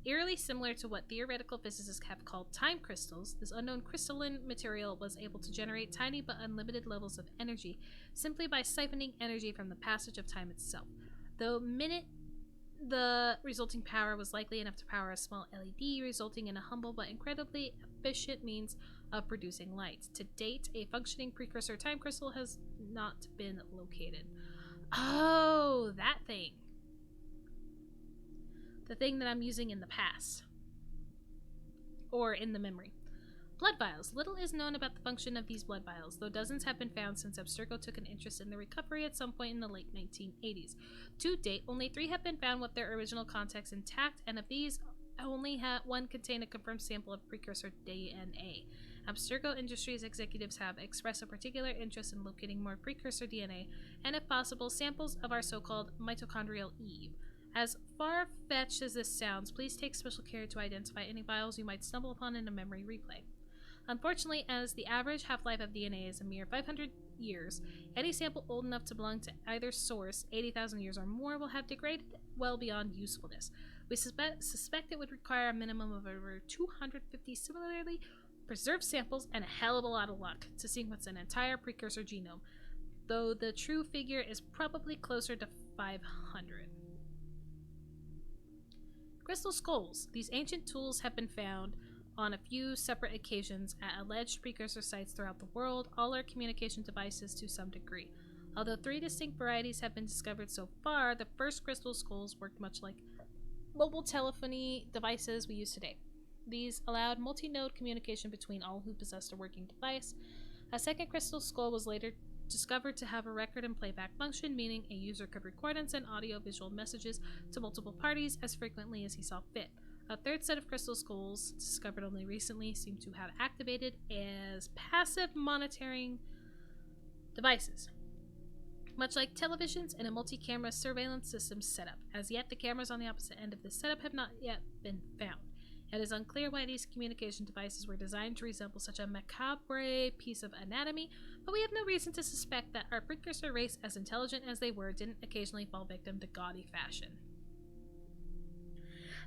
S1: Eerily similar to what theoretical physicists have called time crystals, this unknown crystalline material was able to generate tiny but unlimited levels of energy simply by siphoning energy from the passage of time itself. The resulting power was likely enough to power a small LED, resulting in a humble but incredibly efficient means of producing light. To date, a functioning precursor time crystal has not been located. Oh, that thing. The thing that I'm using in the past. Or in the memory. Blood vials. Little is known about the function of these blood vials, though dozens have been found since Abstergo took an interest in their recovery at some point in the late 1980s. To date, only 3 have been found with their original contents intact, and of these, only one contained a confirmed sample of precursor DNA. Abstergo Industries executives have expressed a particular interest in locating more precursor DNA, and if possible, samples of our so-called mitochondrial Eve. As far-fetched as this sounds, please take special care to identify any vials you might stumble upon in a memory replay. Unfortunately, as the average half-life of DNA is a mere 500 years, any sample old enough to belong to either source, 80,000 years or more, will have degraded well beyond usefulness. We suspect it would require a minimum of over 250 similarly preserved samples and a hell of a lot of luck to sequence an entire precursor genome, though the true figure is probably closer to 500. Crystal skulls. These ancient tools have been found on a few separate occasions at alleged precursor sites throughout the world. All are communication devices to some degree. Although 3 distinct varieties have been discovered so far, the first crystal skulls worked much like mobile telephony devices we use today. These allowed multi-node communication between all who possessed a working device. A second crystal skull was later discovered to have a record and playback function, meaning a user could record and send audio-visual messages to multiple parties as frequently as he saw fit. A third set of crystal skulls, discovered only recently, seem to have activated as passive monitoring devices, much like televisions and a multi-camera surveillance system setup. As yet, the cameras on the opposite end of this setup have not yet been found. It is unclear why these communication devices were designed to resemble such a macabre piece of anatomy, but we have no reason to suspect that our precursor race, as intelligent as they were, didn't occasionally fall victim to gaudy fashion.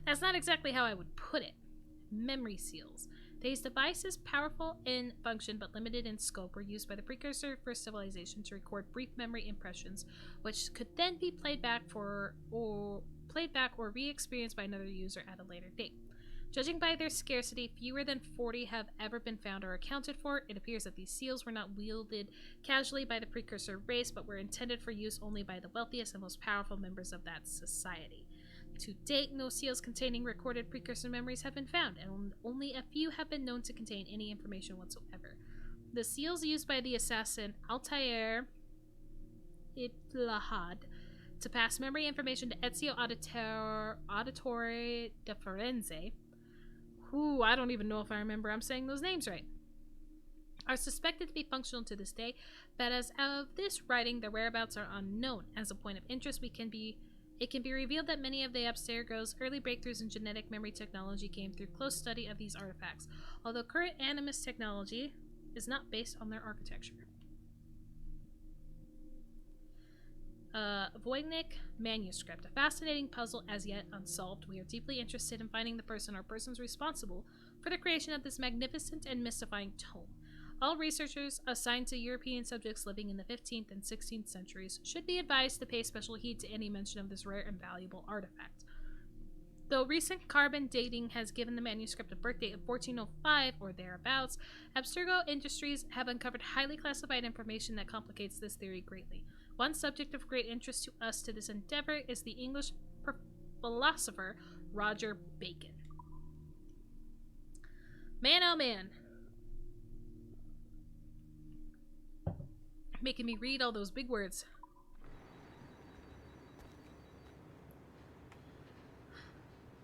S1: That's not exactly how I would put it. Memory seals. These devices, powerful in function but limited in scope, were used by the precursor for civilization to record brief memory impressions, which could then be played back or re-experienced by another user at a later date. Judging by their scarcity, fewer than 40 have ever been found or accounted for. It appears that these seals were not wielded casually by the precursor race, but were intended for use only by the wealthiest and most powerful members of that society. To date, no seals containing recorded precursor memories have been found, and only a few have been known to contain any information whatsoever. The seals used by the assassin Altair Iblahad to pass memory information to Ezio Auditore de Firenze, who I don't even know if I remember I'm saying those names right, are suspected to be functional to this day, but as of this writing, their whereabouts are unknown. As a point of interest, it can be revealed that many of the Abstergo's early breakthroughs in genetic memory technology came through close study of these artifacts, although current Animus technology is not based on their architecture. Voynich manuscript, a fascinating puzzle as yet unsolved. We are deeply interested in finding the person or persons responsible for the creation of this magnificent and mystifying tome. All researchers assigned to European subjects living in the 15th and 16th centuries should be advised to pay special heed to any mention of this rare and valuable artifact. Though recent carbon dating has given the manuscript a birth date of 1405 or thereabouts, Abstergo Industries have uncovered highly classified information that complicates this theory greatly. One subject of great interest to us to this endeavor is the English philosopher Roger Bacon. Man, oh man. Making me read all those big words.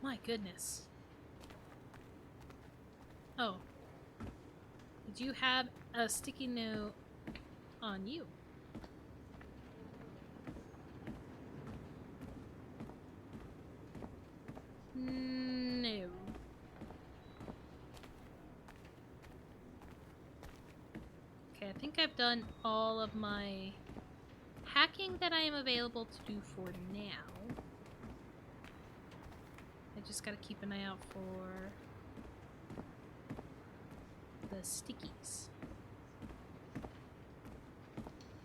S1: My goodness. Oh. Did you have a sticky note on you? No. Okay, I think I've done all of my hacking that I am available to do for now. I just gotta keep an eye out for the stickies.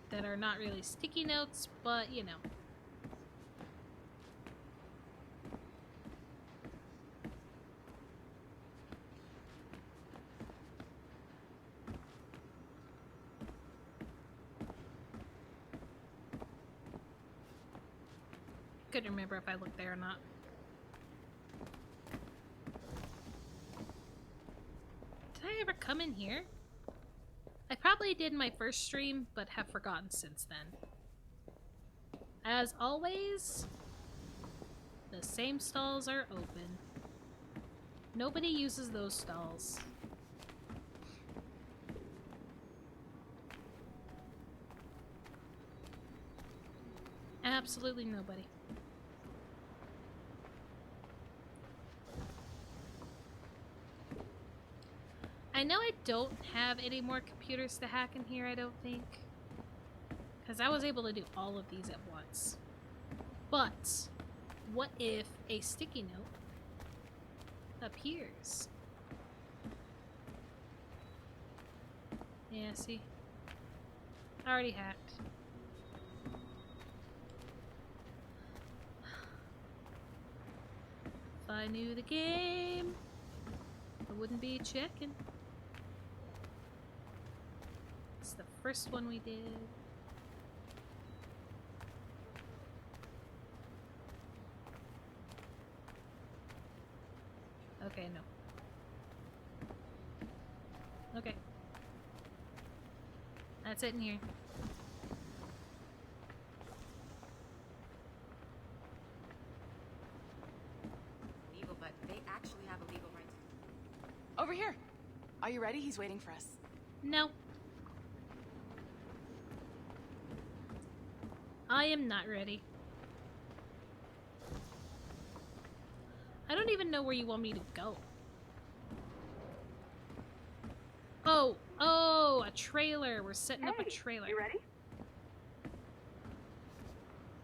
S1: That are not really sticky notes, but you know. Couldn't remember if I looked there or not. Did I ever come in here? I probably did in my first stream, but have forgotten since then. As always, the same stalls are open. Nobody uses those stalls. Absolutely nobody. I know I don't have any more computers to hack in here, I don't think. Because I was able to do all of these at once. But, what if a sticky note appears? Yeah, see? Already hacked. If I knew the game, I wouldn't be checking. It's the first one we did. Okay, no. Okay. That's it in here.
S12: Legal, but they actually have a legal right to... Over here! Are you ready? He's waiting for us.
S1: No. I am not ready. I don't even know where you want me to go. Oh, a trailer. We're setting up a trailer.
S11: You ready?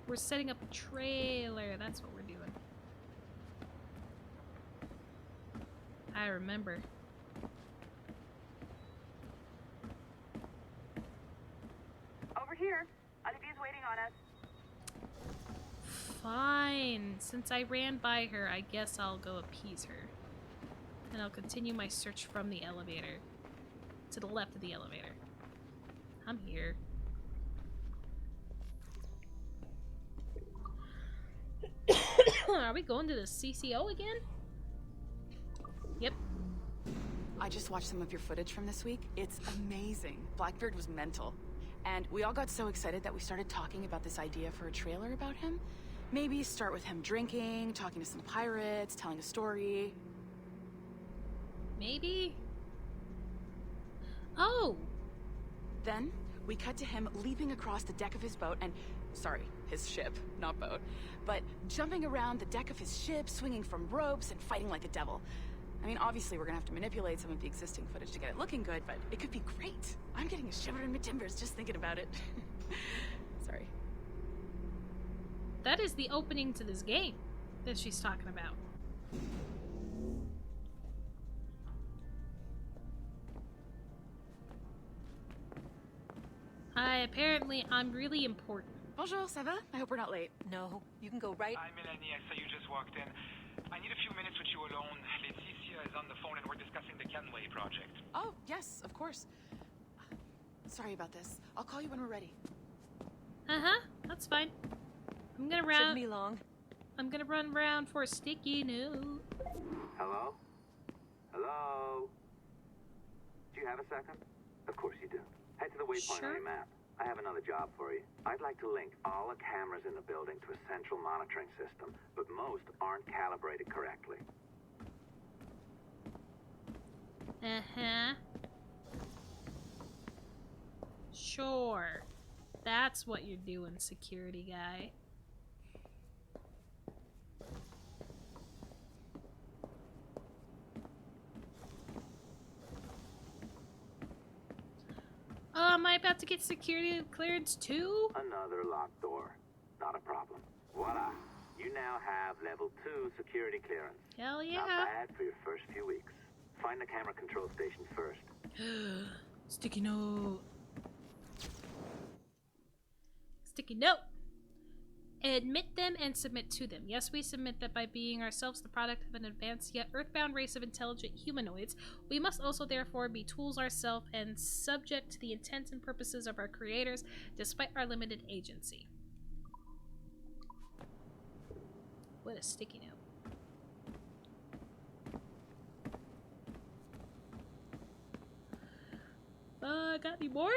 S1: We're setting up a trailer. That's what we're doing. I remember. Fine. Since I ran by her, I guess I'll go appease her. And I'll continue my search from the elevator. To the left of the elevator. I'm here. Are we going to the CCO again? Yep.
S12: I just watched some of your footage from this week. It's amazing. Blackbeard was mental. And we all got so excited that we started talking about this idea for a trailer about him. Maybe start with him drinking, talking to some pirates, telling a story.
S1: Maybe? Oh!
S12: Then, we cut to him leaping across the deck of his boat and... Sorry, his ship, not boat. But jumping around the deck of his ship, swinging from ropes, and fighting like a devil. I mean, obviously we're gonna have to manipulate some of the existing footage to get it looking good, but it could be great. I'm getting a shiver in my timbers just thinking about it. Sorry.
S1: That is the opening to this game that she's talking about. Apparently I'm really important.
S12: Bonjour, ça va? I hope we're not late.
S13: No, you can go right.
S14: Hi, Melanie. I saw you just walked in. I need a few minutes with you alone. Laetitia is on the phone and we're discussing the Kenway project.
S12: Oh, yes, of course. Sorry about this. I'll call you when we're ready.
S1: Uh-huh, that's fine. I'm gonna
S13: Shouldn't be long.
S1: I'm gonna run around for a sticky note.
S15: Hello? Hello? Do you have a second? Of course you do. Head to the waypoint on your map. I have another job for you. I'd like to link all the cameras in the building to a central monitoring system, but most aren't calibrated correctly.
S1: Uh-huh. Sure. That's what you're doing, security guy. Am I about to get security clearance too?
S15: Another locked door. Not a problem. Voila. You now have level 2 security clearance.
S1: Hell yeah.
S15: Not bad for your first few weeks. Find the camera control station first.
S1: Sticky note. Sticky note. Admit them and submit to them. Yes, we submit that by being ourselves the product of an advanced yet earthbound race of intelligent humanoids, we must also therefore be tools ourselves and subject to the intents and purposes of our creators, despite our limited agency. What a sticky note. Got any more?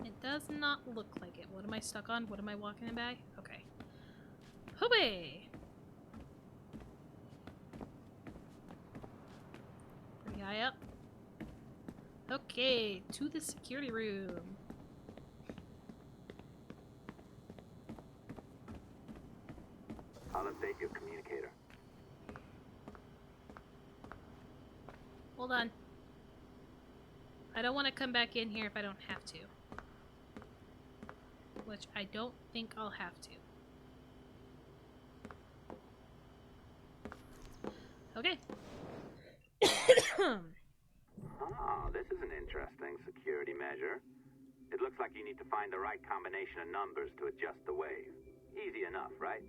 S1: It does not look like it. What am I stuck on? What am I walking by? Okay. Hooray! Pretty high up. Okay, to the security room.
S15: I'll update your communicator.
S1: Hold on. I don't want to come back in here if I don't have to. Which I don't think I'll have to. Okay.
S15: This is an interesting security measure. It looks like you need to find the right combination of numbers to adjust the wave. Easy enough, right?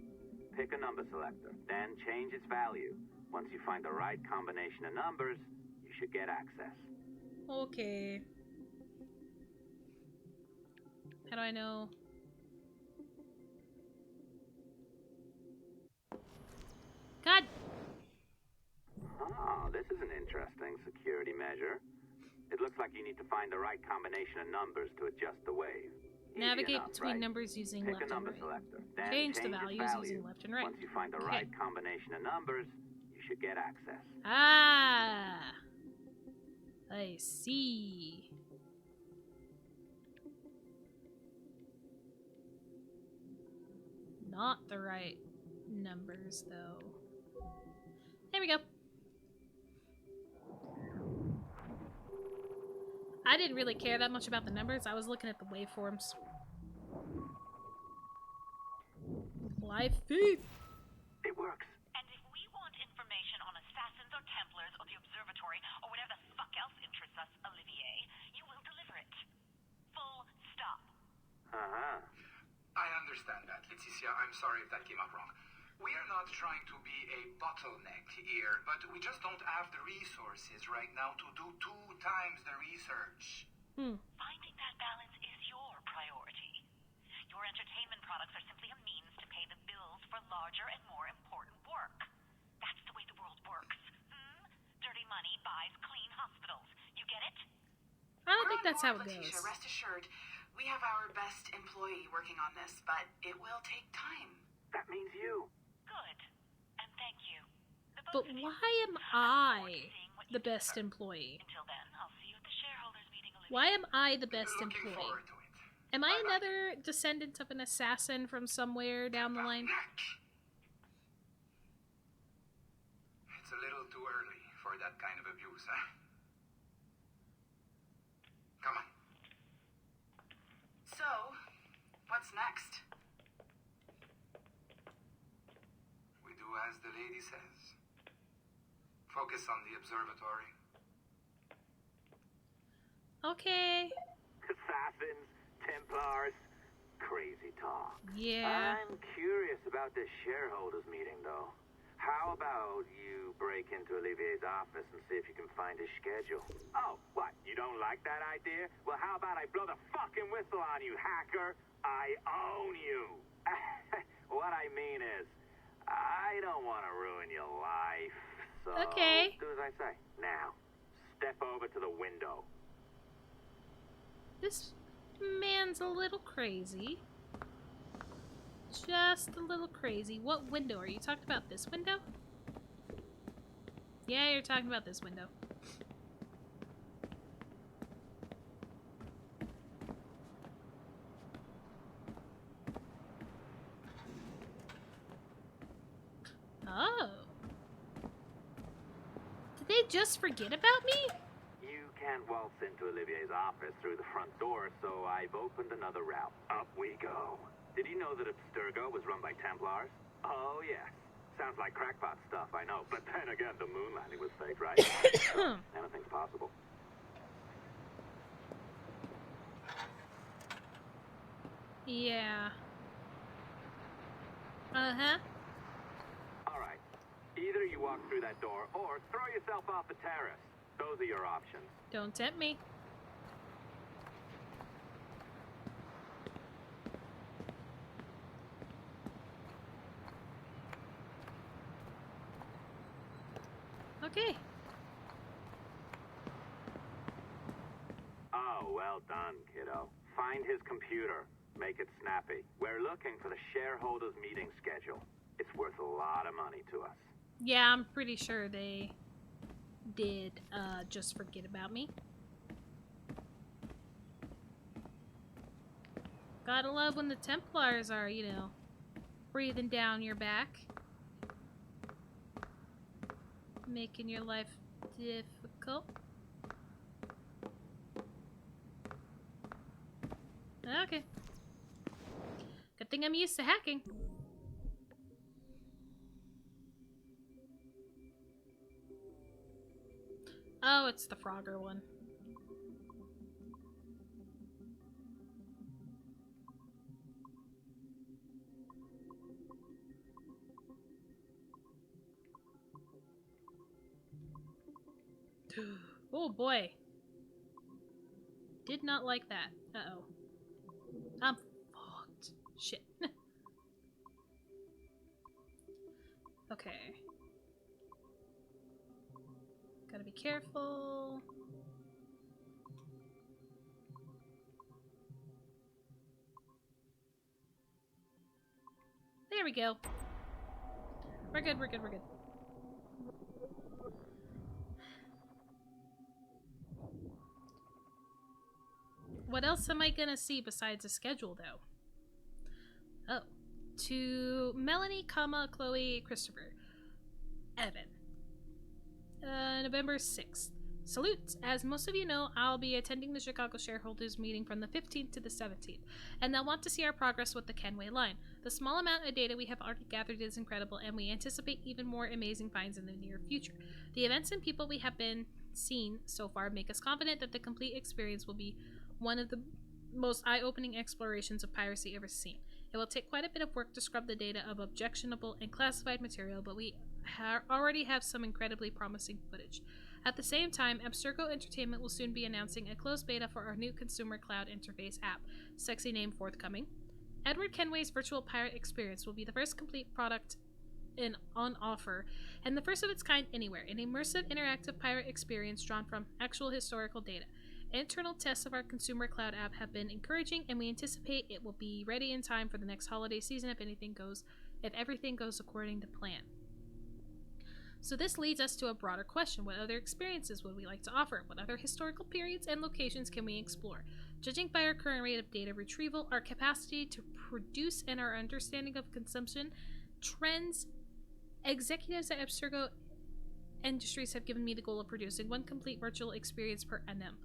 S15: Pick a number selector, then change its value. Once you find the right combination of numbers, you should get access.
S1: Okay. How do I know? God!
S15: This is an interesting security measure. It looks like you need to find the right combination of numbers to adjust the wave. Easy
S1: Navigate
S15: enough,
S1: between
S15: right?
S1: numbers using
S15: Pick
S1: left
S15: a number
S1: and right.
S15: selector, then
S1: Change the
S15: its
S1: values
S15: value.
S1: using left and right.
S15: Once you find the right combination of numbers, you should get access.
S1: Ah! I see. Not the right numbers, though. There we go. I didn't really care that much about the numbers. I was looking at the waveforms. Live feed.
S15: It works.
S11: And if we want information on assassins or Templars or the observatory or whatever the fuck else interests us, Olivier, you will deliver it. Full stop.
S15: Uh-huh.
S14: I understand that, Leticia. I'm sorry if that came out wrong. We are not trying to be a bottleneck here, but we just don't have the resources right now to do 2 times the research.
S11: Finding that balance is your priority. Your entertainment products are simply a means to pay the bills for larger and more important work. That's the way the world works. Dirty money buys clean hospitals. You get it?
S1: I don't think that's how it
S13: Leticia,
S1: goes.
S13: rest assured, we have our best employee working on this, but it will take time.
S15: That means you.
S11: Good. And thank you.
S1: But why am I the best employee?
S11: Until then, I'll see you at the shareholders meeting, Olivier.
S1: Why am I the best
S14: Looking
S1: employee?
S14: forward to it.
S1: Am I another descendant of an assassin from somewhere down the line?
S14: It's a little too early for that kind of abuse, huh? Come on.
S13: So, what's next?
S14: We do as the lady says. Focus on the observatory.
S1: Okay.
S15: Assassins, Templars, crazy talk.
S1: Yeah.
S15: I'm curious about this shareholders meeting, though. How about you break into Olivier's office and see if you can find his schedule? Oh, what? You don't like that idea? Well, how about I blow the fucking whistle on you, hacker? I own you. What I mean is, I don't want to ruin your life, so
S1: Okay.
S15: do as I say. Now, step over to the window.
S1: This man's a little crazy. Just a little crazy. What window? Are you talking about this window? Yeah, you're talking about this window. Oh. Did they just forget about me?
S15: You can't waltz into Olivier's office through the front door, so I've opened another route. Up we go. Did you know that Abstergo was run by Templars? Oh, yes. Sounds like crackpot stuff, I know. But then again, the moon landing was fake, right? So, anything's possible.
S1: Yeah. Uh-huh.
S15: All right. Either you walk through that door or throw yourself off the terrace. Those are your options.
S1: Don't tempt me. Okay.
S15: Oh, well done, kiddo. Find his computer. Make it snappy. We're looking for the shareholders meeting schedule. It's worth a lot of money to us.
S1: Yeah, I'm pretty sure they did just forget about me. Gotta love when the Templars are, you know, breathing down your back. Making your life difficult. Okay. Good thing I'm used to hacking. Oh, it's the Frogger one. Oh boy. Did not like that. Uh-oh. I'm fucked. Shit. Okay. Gotta be careful. There we go. We're good, we're good, we're good. What else am I gonna see besides a schedule, though? Oh. To Melanie, Chloe, Christopher. Evan. November 6th. Salute! As most of you know, I'll be attending the Chicago shareholders meeting from the 15th to the 17th, and they'll want to see our progress with the Kenway line. The small amount of data we have already gathered is incredible, and we anticipate even more amazing finds in the near future. The events and people we have been seen so far make us confident that the complete experience will be one of the most eye-opening explorations of piracy ever seen. It will take quite a bit of work to scrub the data of objectionable and classified material, but we already have some incredibly promising footage. At the same time, Abstergo Entertainment will soon be announcing a closed beta for our new consumer cloud interface app, sexy name forthcoming. Edward Kenway's virtual pirate experience will be the first complete product on offer, and the first of its kind anywhere, an immersive interactive pirate experience drawn from actual historical data. Internal tests of our consumer cloud app have been encouraging, and we anticipate it will be ready in time for the next holiday season if everything goes according to plan. So this leads us to a broader question. What other experiences would we like to offer? What other historical periods and locations can we explore? Judging by our current rate of data retrieval, our capacity to produce, and our understanding of consumption trends, executives at Abstergo Industries have given me the goal of producing one complete virtual experience per annum.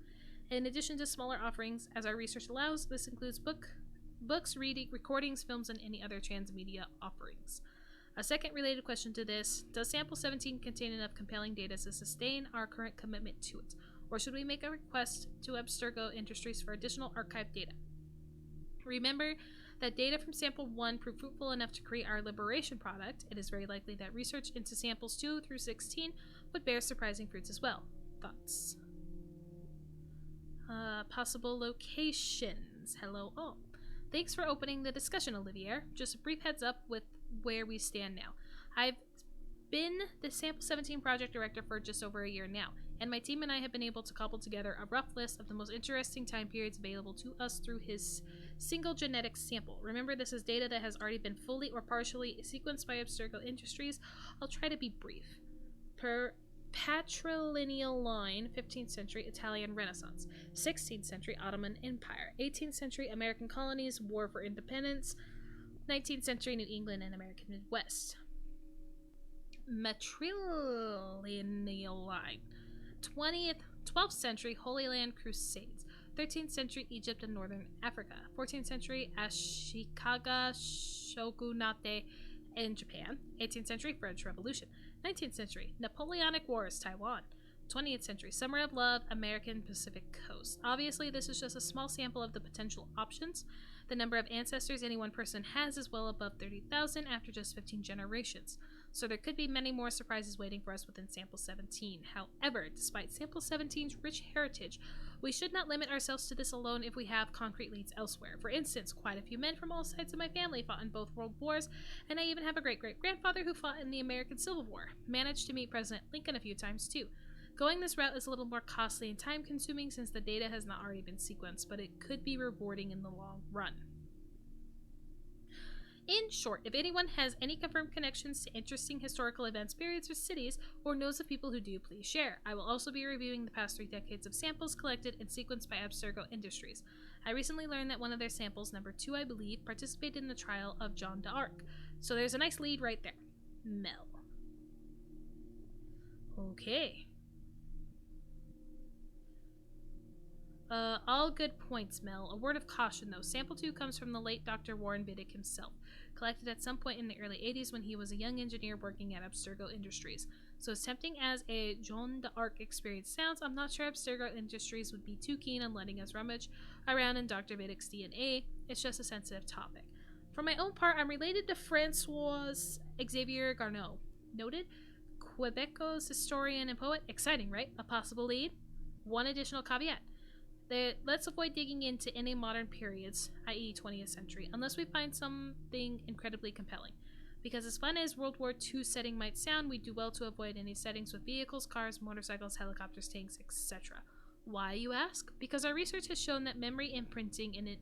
S1: In addition to smaller offerings, as our research allows, this includes books, reading, recordings, films, and any other transmedia offerings. A second related question to this, does Sample 17 contain enough compelling data to sustain our current commitment to it? Or should we make a request to Abstergo Industries for additional archived data? Remember that data from Sample 1 proved fruitful enough to create our Liberation product. It is very likely that research into Samples 2 through 16 would bear surprising fruits as well. Thoughts? Possible locations. Hello all. Thanks for opening the discussion, Olivier. Just a brief heads up with where we stand now. I've been the Sample 17 project director for just over a year now, and my team and I have been able to cobble together a rough list of the most interesting time periods available to us through his single genetic sample. Remember, this is data that has already been fully or partially sequenced by Abstergo Industries. I'll try to be brief. Per patrilineal line, 15th century Italian Renaissance, 16th century Ottoman Empire, 18th century American colonies, War for Independence, 19th century New England and American Midwest. Matrilineal line, 12th century Holy Land Crusades, 13th century Egypt and Northern Africa, 14th century Ashikaga Shogunate in Japan, 18th century French Revolution, 19th century Napoleonic Wars, Taiwan, 20th century Summer of Love, American Pacific Coast. Obviously, this is just a small sample of the potential options. The number of ancestors any one person has is well above 30,000 after just 15 generations, so there could be many more surprises waiting for us within Sample 17. However, despite Sample 17's rich heritage, we should not limit ourselves to this alone if we have concrete leads elsewhere. For instance, quite a few men from all sides of my family fought in both world wars, and I even have a great-great-grandfather who fought in the American Civil War. Managed to meet President Lincoln a few times too. Going this route is a little more costly and time-consuming since the data has not already been sequenced, but it could be rewarding in the long run. In short, if anyone has any confirmed connections to interesting historical events, periods, or cities, or knows of people who do, please share. I will also be reviewing the past 3 decades of samples collected and sequenced by Abstergo Industries. I recently learned that one of their samples, number 2 I believe, participated in the trial of Jeanne d'Arc. So there's a nice lead right there. Mel. Okay. All good points, Mel. A word of caution, though. Sample 2 comes from the late Dr. Warren Vidic himself, collected at some point in the early 80s when he was a young engineer working at Abstergo Industries. So as tempting as a Jeanne d'Arc experience sounds, I'm not sure Abstergo Industries would be too keen on letting us rummage around in Dr. Vidic's DNA. It's just a sensitive topic. For my own part, I'm related to Francois Xavier Garneau. Noted Quebecois historian and poet. Exciting, right? A possible lead? One additional caveat. Let's avoid digging into any modern periods, i.e. 20th century, unless we find something incredibly compelling. Because as fun as World War II setting might sound, we do well to avoid any settings with vehicles, cars, motorcycles, helicopters, tanks, etc. Why, you ask? Because our research has shown that memory imprinting in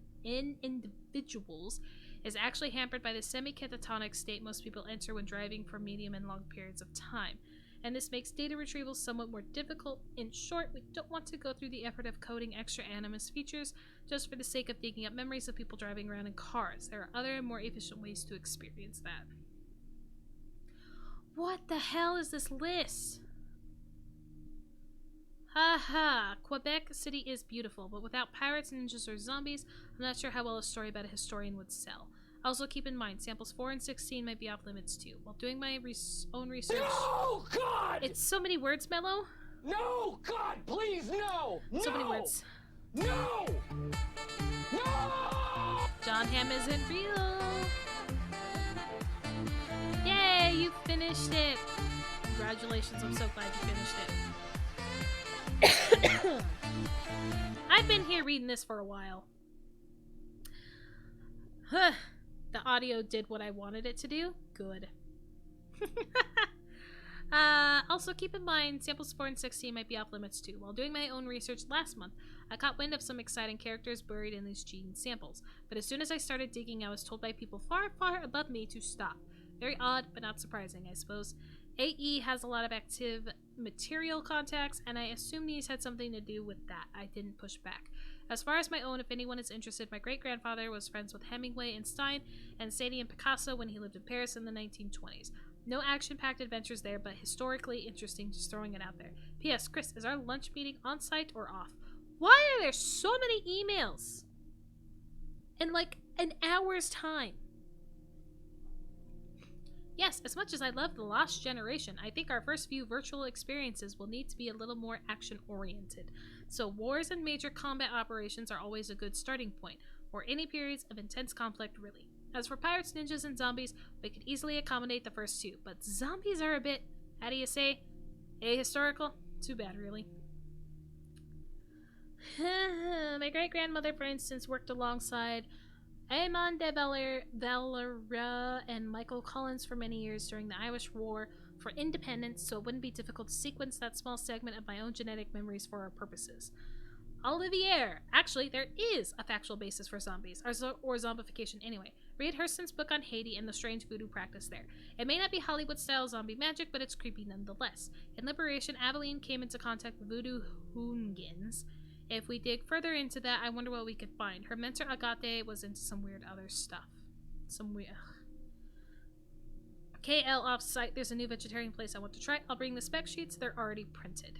S1: individuals is actually hampered by the semi-catatonic state most people enter when driving for medium and long periods of time. And this makes data retrieval somewhat more difficult. In short, we don't want to go through the effort of coding extra animus features just for the sake of digging up memories of people driving around in cars. There are other and more efficient ways to experience that. What the hell is this list? Aha! Quebec City is beautiful, but without pirates, ninjas, or zombies, I'm not sure how well a story about a historian would sell. Also, keep in mind, samples 4 and 16 might be off limits too. While doing my own research...
S3: No, God!
S1: It's so many words, Mello.
S3: No, God, please, no!
S1: So many
S3: No!
S1: words.
S3: No! No!
S1: John Hamm isn't real. Yay, you finished it. Congratulations, I'm so glad you finished it. I've been here reading this for a while. The audio did what I wanted it to do. Good. Also, keep in mind, samples 4 and 16 might be off limits too. While doing my own research last month, I caught wind of some exciting characters buried in these gene samples. But as soon as I started digging, I was told by people far, far above me to stop. Very odd, but not surprising, I suppose. AE has a lot of active material contacts, and I assume these had something to do with that. I didn't push back. As far as my own, if anyone is interested, my great-grandfather was friends with Hemingway and Stein, and Sadie and Picasso when he lived in Paris in the 1920s. No action-packed adventures there, but historically interesting, just throwing it out there. P.S. Chris, is our lunch meeting on-site or off? Why are there so many emails? In like an hour's time. Yes, as much as I love The Lost Generation, I think our first few virtual experiences will need to be a little more action-oriented. So wars and major combat operations are always a good starting point, or any periods of intense conflict, really. As for pirates, ninjas, and zombies, we could easily accommodate the first two, but zombies are a bit, how do you say, ahistorical? Too bad, really. My great-grandmother, for instance, worked alongside Eamon de Valera and Michael Collins for many years during the Irish War for Independence, so it wouldn't be difficult to sequence that small segment of my own genetic memories for our purposes. Olivier! Actually, there is a factual basis for zombies, or zombification anyway. Read Hurston's book on Haiti and the strange voodoo practice there. It may not be Hollywood-style zombie magic, but it's creepy nonetheless. In Liberation, Aveline came into contact with voodoo hoongans. If we dig further into that, I wonder what we could find. Her mentor Agate was into some weird other stuff. Some weird... KL off-site, there's a new vegetarian place I want to try. I'll bring the spec sheets, they're already printed.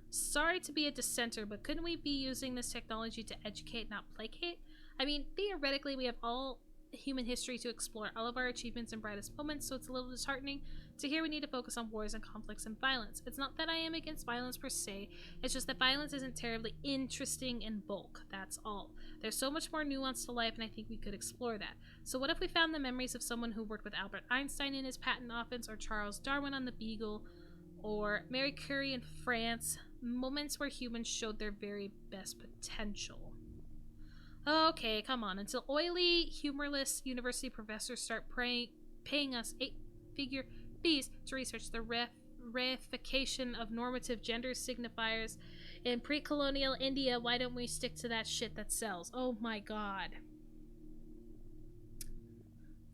S1: Sorry to be a dissenter, but couldn't we be using this technology to educate, not placate? I mean, theoretically, we have all human history to explore, all of our achievements and brightest moments, so it's a little disheartening to hear we need to focus on wars and conflicts and violence. It's not that I am against violence per se, it's just that violence isn't terribly interesting in bulk, that's all. There's so much more nuance to life, and I think we could explore that. So what if we found the memories of someone who worked with Albert Einstein in his patent office, or Charles Darwin on the Beagle, or Marie Curie in France, moments where humans showed their very best potential. Okay, come on. Until oily, humorless university professors start paying us 8-figure fees to research the reification of normative gender signifiers in pre-colonial India, why don't we stick to that shit that sells? Oh my god.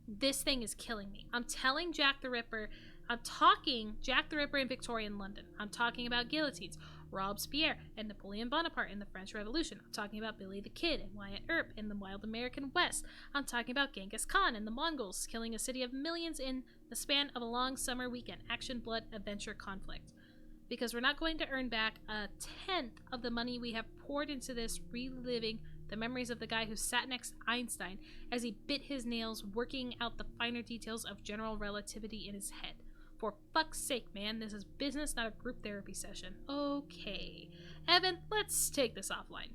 S1: This thing is killing me. I'm telling Jack the Ripper, I'm talking Jack the Ripper in Victorian London. I'm talking about guillotines, Robespierre and Napoleon Bonaparte in the French Revolution. I'm talking about Billy the Kid and Wyatt Earp in the Wild American West. I'm talking about Genghis Khan and the Mongols killing a city of millions in the span of a long summer weekend. Action, blood, adventure, conflict. Because we're not going to earn back 1/10 of the money we have poured into this, reliving the memories of the guy who sat next to Einstein as he bit his nails working out the finer details of general relativity in his head. For fuck's sake, man, this is business, not a group therapy session. Okay. Evan, let's take this offline.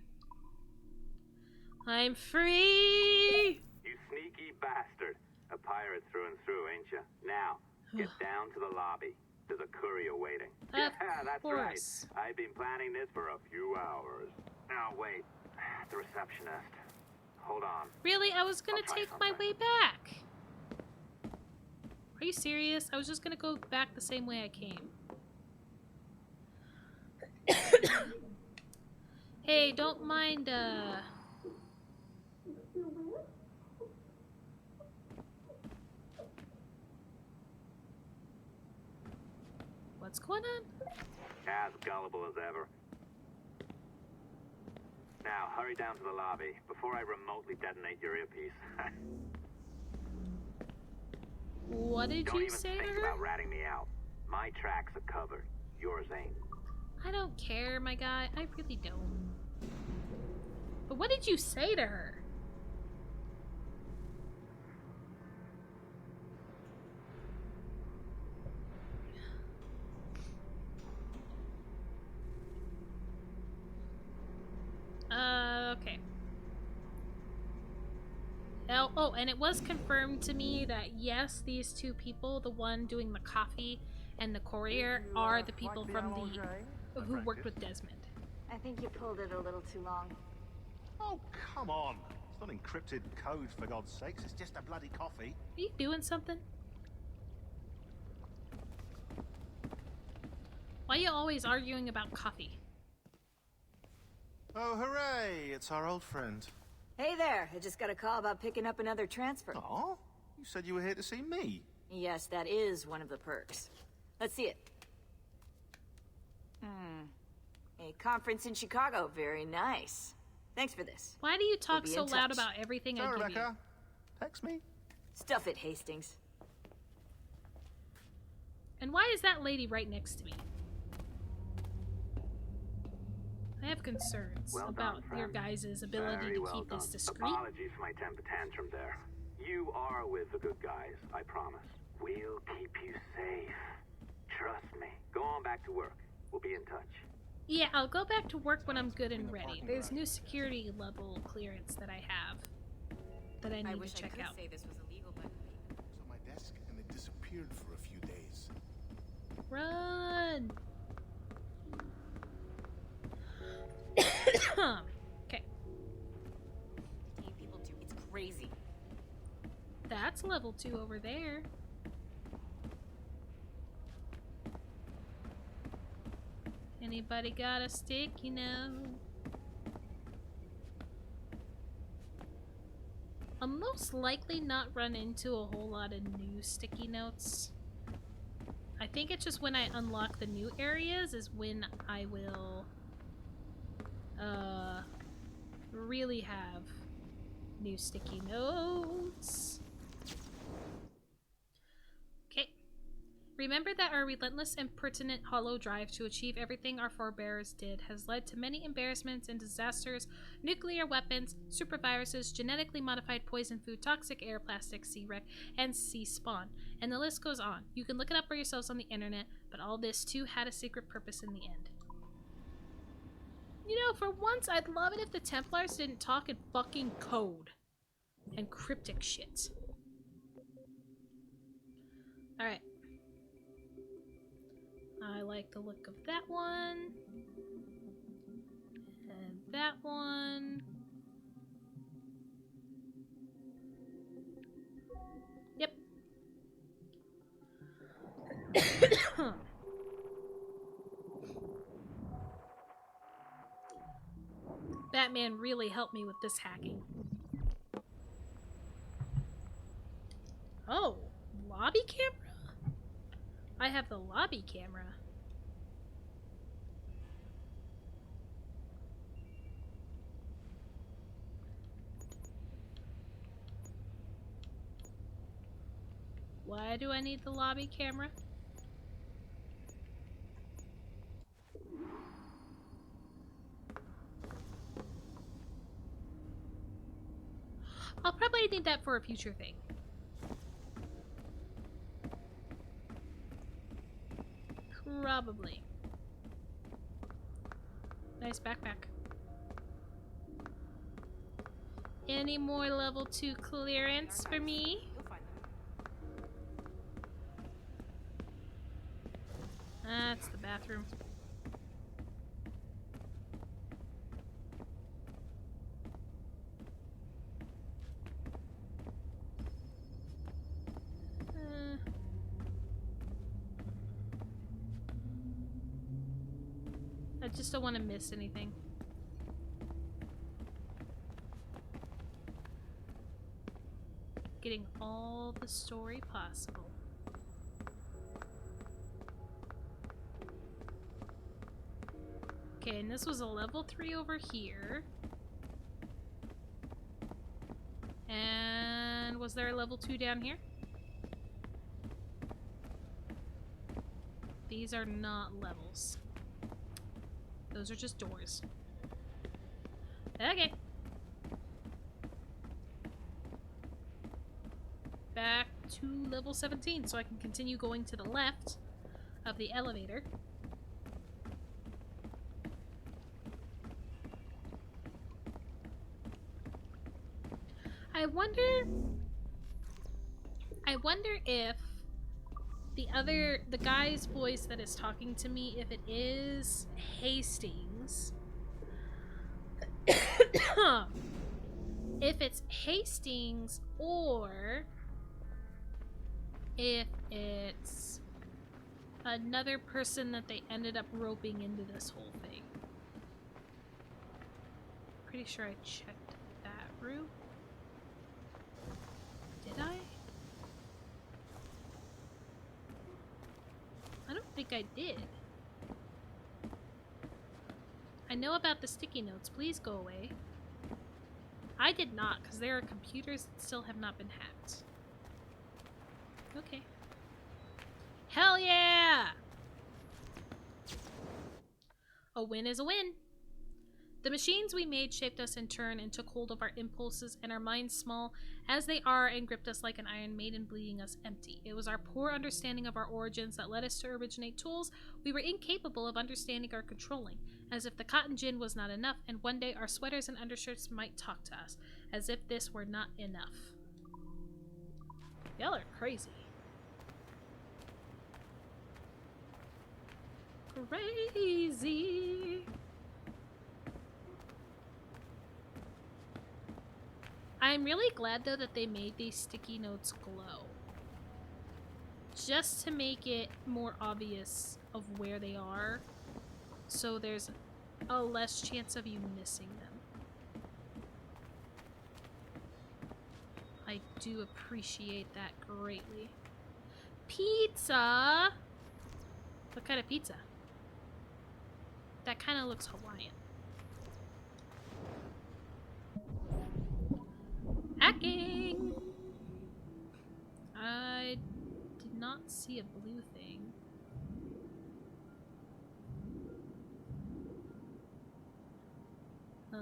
S1: I'm free!
S15: You sneaky bastard. A pirate through and through, ain't ya? Now, get down to the lobby. There's a courier waiting.
S1: Of
S15: That's
S1: course.
S15: right. I've been planning this for a few hours. Now, wait. The receptionist. Hold on.
S1: Really? I was gonna take my way back. Are you serious? I was just gonna go back the same way I came. Hey, don't mind, what's going on?
S15: As gullible as ever. Now, hurry down to the lobby before I remotely detonate your earpiece.
S1: What did
S15: Don't
S1: you
S15: even
S1: say
S15: think
S1: to her?
S15: about ratting me out. My tracks are covered. Yours ain't.
S1: I don't care, my guy. I really don't. But what did you say to her? Okay. Oh, and it was confirmed to me that yes, these two people, the one doing the coffee and the courier, are the people from the who worked with Desmond.
S16: I think you pulled it a little too long.
S17: Oh, come on. It's not encrypted code, for God's sakes. It's just a bloody coffee.
S1: Are you doing something? Why are you always arguing about coffee?
S17: Oh, hooray! It's our old friend.
S16: Hey there, I just got a call about picking up another transfer.
S17: Oh, you said you were here to see me.
S16: Yes, that is one of the perks. Let's see it. A conference in Chicago, very nice. Thanks for this.
S1: Why do you talk
S16: We'll
S1: so
S16: be in
S1: loud
S16: touch.
S1: about everything
S17: So,
S1: I give
S17: Rebecca,
S1: you?
S17: text me.
S16: Stuff it, Hastings.
S1: And why is that lady right next to me? I have concerns
S15: Well
S1: about
S15: done,
S1: your
S15: friend.
S1: guys' ability
S15: Very
S1: to
S15: well
S1: keep
S15: done.
S1: this discreet.
S15: Apologies for my temper tantrum there. You are with the good guys, I promise. We'll keep you safe. Trust me. Go on back to work. We'll be in touch.
S1: Yeah, I'll go back to work when I'm good and ready. There's new security level clearance that I have that I need to check out.
S16: Say this was illegal, but
S3: It was on my desk and it disappeared for a few days.
S1: Run! Okay.
S16: People do. It's crazy.
S1: That's level 2 over there. Anybody got a sticky note? I'll most likely not run into a whole lot of new sticky notes. I think it's just when I unlock the new areas is when I will really have new sticky notes. Okay. Remember that our relentless and pertinent hollow drive to achieve everything our forebears did has led to many embarrassments and disasters: nuclear weapons, superviruses, genetically modified poison food, toxic air, plastic, sea wreck, and sea spawn. And the list goes on. You can look it up for yourselves on the internet, but all this too had a secret purpose in the end. You know, for once, I'd love it if the Templars didn't talk in fucking code and cryptic shit. Alright. I like the look of that one. And that one. Yep. Batman really helped me with this hacking. Oh, lobby camera? I have the lobby camera. Why do I need the lobby camera? I'll probably need that for a future thing. Probably. Nice backpack. Any more level 2 clearance for me? That's the bathroom. I just don't want to miss anything. Getting all the story possible. Okay, and this was a level 3 over here. And was there a level 2 down here? These are not levels. those are just doors. Okay. Back to level 17 so I can continue going to the left of the elevator. I wonder if the guy's voice that is talking to me, if it is Hastings. If it's Hastings or if it's another person that they ended up roping into this whole thing. Pretty sure I checked that route. Did I? I don't think I did. I know about the sticky notes. Please go away. I did not, because there are computers that still have not been hacked. Okay. Hell yeah! A win is a win. The machines we made shaped us in turn and took hold of our impulses and our minds, small as they are, and gripped us like an iron maiden, bleeding us empty. It was our poor understanding of our origins that led us to originate tools we were incapable of understanding or controlling, as if the cotton gin was not enough, and one day our sweaters and undershirts might talk to us, as if this were not enough. Y'all are crazy. Crazy. I'm really glad though that they made these sticky notes glow. Just to make it more obvious of where they are, so there's a less chance of you missing them. I do appreciate that greatly. Pizza! What kind of pizza? That kind of looks Hawaiian. Hacking! I did not see a blue thing. Huh.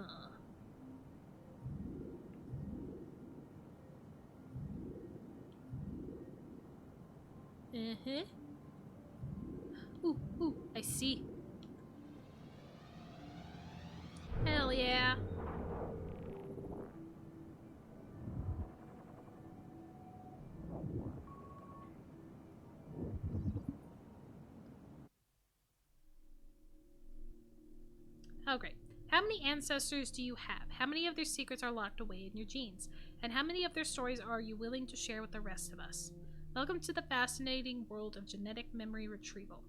S1: Uh-huh. Ooh, ooh, I see. Hell yeah. Oh, great. How many ancestors do you have? How many of their secrets are locked away in your genes? And how many of their stories are you willing to share with the rest of us? Welcome to the fascinating world of genetic memory retrieval.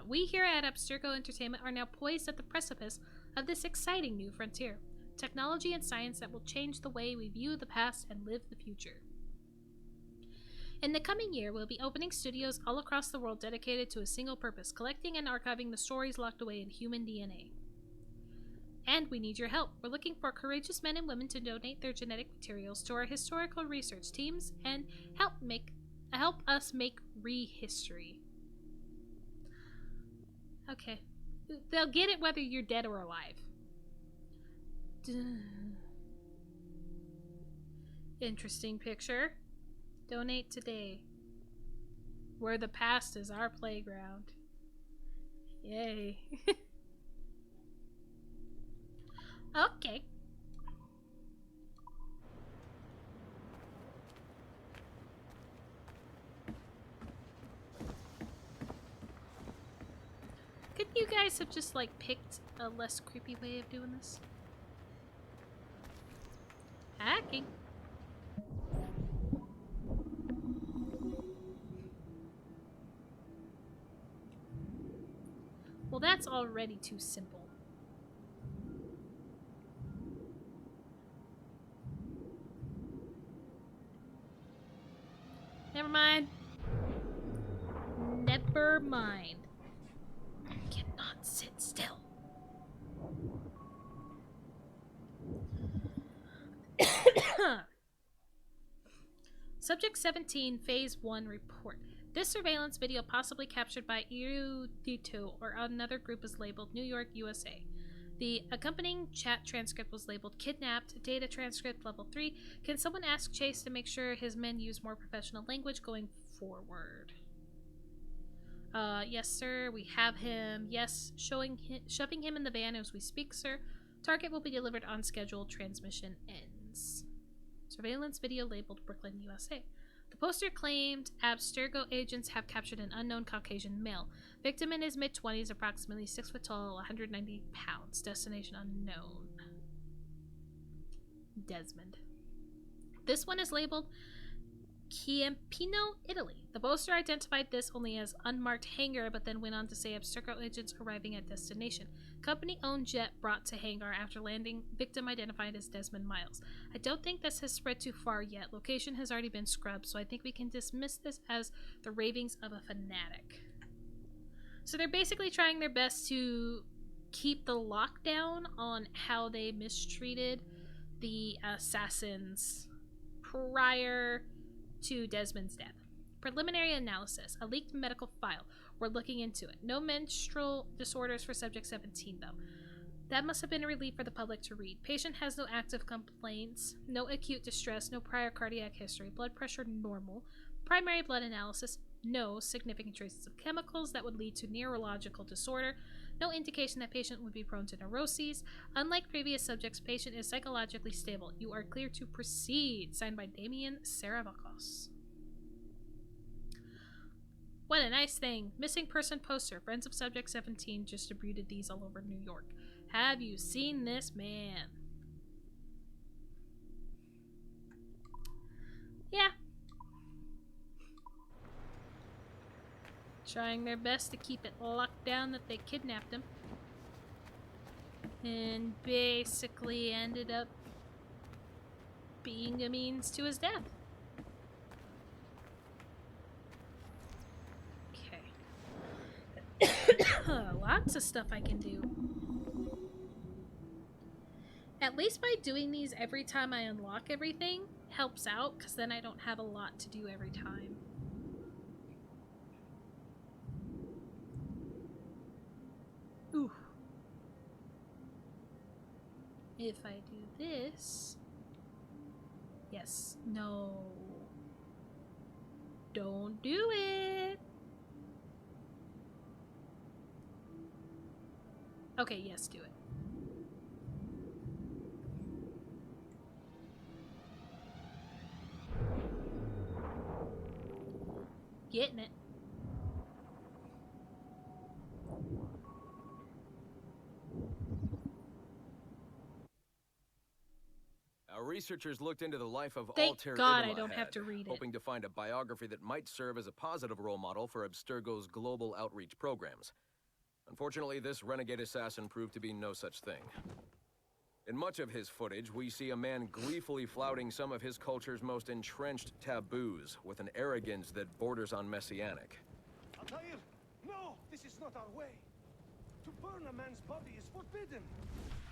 S1: We here at Abstergo Entertainment are now poised at the precipice of this exciting new frontier. Technology and science that will change the way we view the past and live the future. In the coming year, we'll be opening studios all across the world dedicated to a single purpose, collecting and archiving the stories locked away in human DNA. And we need your help. We're looking for courageous men and women to donate their genetic materials to our historical research teams and help us make rehistory. Okay. They'll get it whether you're dead or alive. Interesting picture. Donate today. Where the past is our playground. Yay. Okay. Couldn't you guys have just, like, picked a less creepy way of doing this? Hacking. Well, that's already too simple. Never mind. Never mind. I cannot sit still. Subject 17, Phase 1 report. This surveillance video, possibly captured by Erudito or another group, is labeled New York, USA. The accompanying chat transcript was labeled Kidnapped, Data Transcript Level 3. Can someone ask Chase to make sure his men use more professional language going forward? Yes, sir. We have him. Yes, shoving him in the van as we speak, sir. Target will be delivered on schedule. Transmission ends. Surveillance video labeled Brooklyn, USA. The poster claimed Abstergo agents have captured an unknown Caucasian male. Victim in his mid-20s, approximately 6 foot tall, 190 pounds. Destination unknown. Desmond. This one is labeled Ciampino, Italy. The poster identified this only as unmarked hangar, but then went on to say Abstergo agents arriving at destination. Company-owned jet brought to hangar after landing. Victim identified as Desmond Miles. I don't think this has spread too far yet. Location has already been scrubbed, so I think we can dismiss this as the ravings of a fanatic. So they're basically trying their best to keep the lockdown on how they mistreated the assassins prior to Desmond's death. Preliminary analysis. A leaked medical file. We're looking into it. No menstrual disorders for subject 17, though. That must have been a relief for the public to read. Patient has no active complaints, no acute distress, no prior cardiac history, blood pressure normal, primary blood analysis, no significant traces of chemicals that would lead to neurological disorder, no indication that patient would be prone to neuroses. Unlike previous subjects, patient is psychologically stable. You are clear to proceed. Signed by Damien Saravakos. What a nice thing. Missing person poster. Friends of Subject 17 distributed these all over New York. Have you seen this man? Yeah. Trying their best to keep it locked down that they kidnapped him. And basically ended up being a means to his death. Lots of stuff I can do. At least by doing these every time I unlock everything helps out, because then I don't have a lot to do every time. Ooh. If I do this... Yes. No. Don't do it! Okay, yes, do it. Getting it.
S5: Our researchers looked into the life of
S1: Thank
S5: Altair
S1: God
S5: Idema
S1: I don't have
S5: Head,
S1: to read it.
S5: hoping to find a biography that might serve as a positive role model for Abstergo's global outreach programs. Unfortunately, this renegade assassin proved to be no such thing. In much of his footage, we see a man gleefully flouting some of his culture's most entrenched taboos, with an arrogance that borders on messianic.
S3: Altair, no! This is not our way. To burn a man's body is forbidden.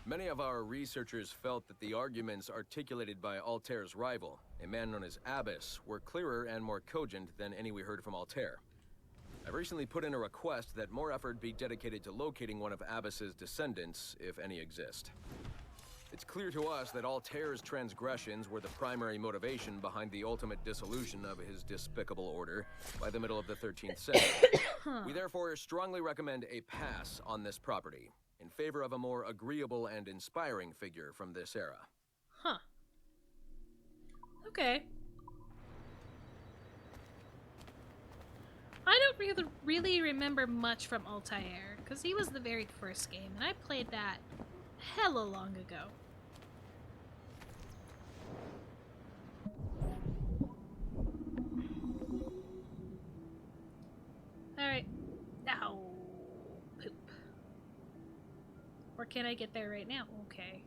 S5: Many of our researchers felt that the arguments articulated by Altair's rival, a man known as Abbas, were clearer and more cogent than any we heard from Altair. I recently put in a request that more effort be dedicated to locating one of Abbas's descendants, if any exist. It's clear to us that Altair's transgressions were the primary motivation behind the ultimate dissolution of his despicable order by the middle of the 13th century. We therefore strongly recommend a pass on this property, in favor of a more agreeable and inspiring figure from this era.
S1: Huh. Okay. I don't really remember much from Altair, because he was the very first game, and I played that hella long ago. Alright. Ow. Poop. Or can I get there right now? Okay.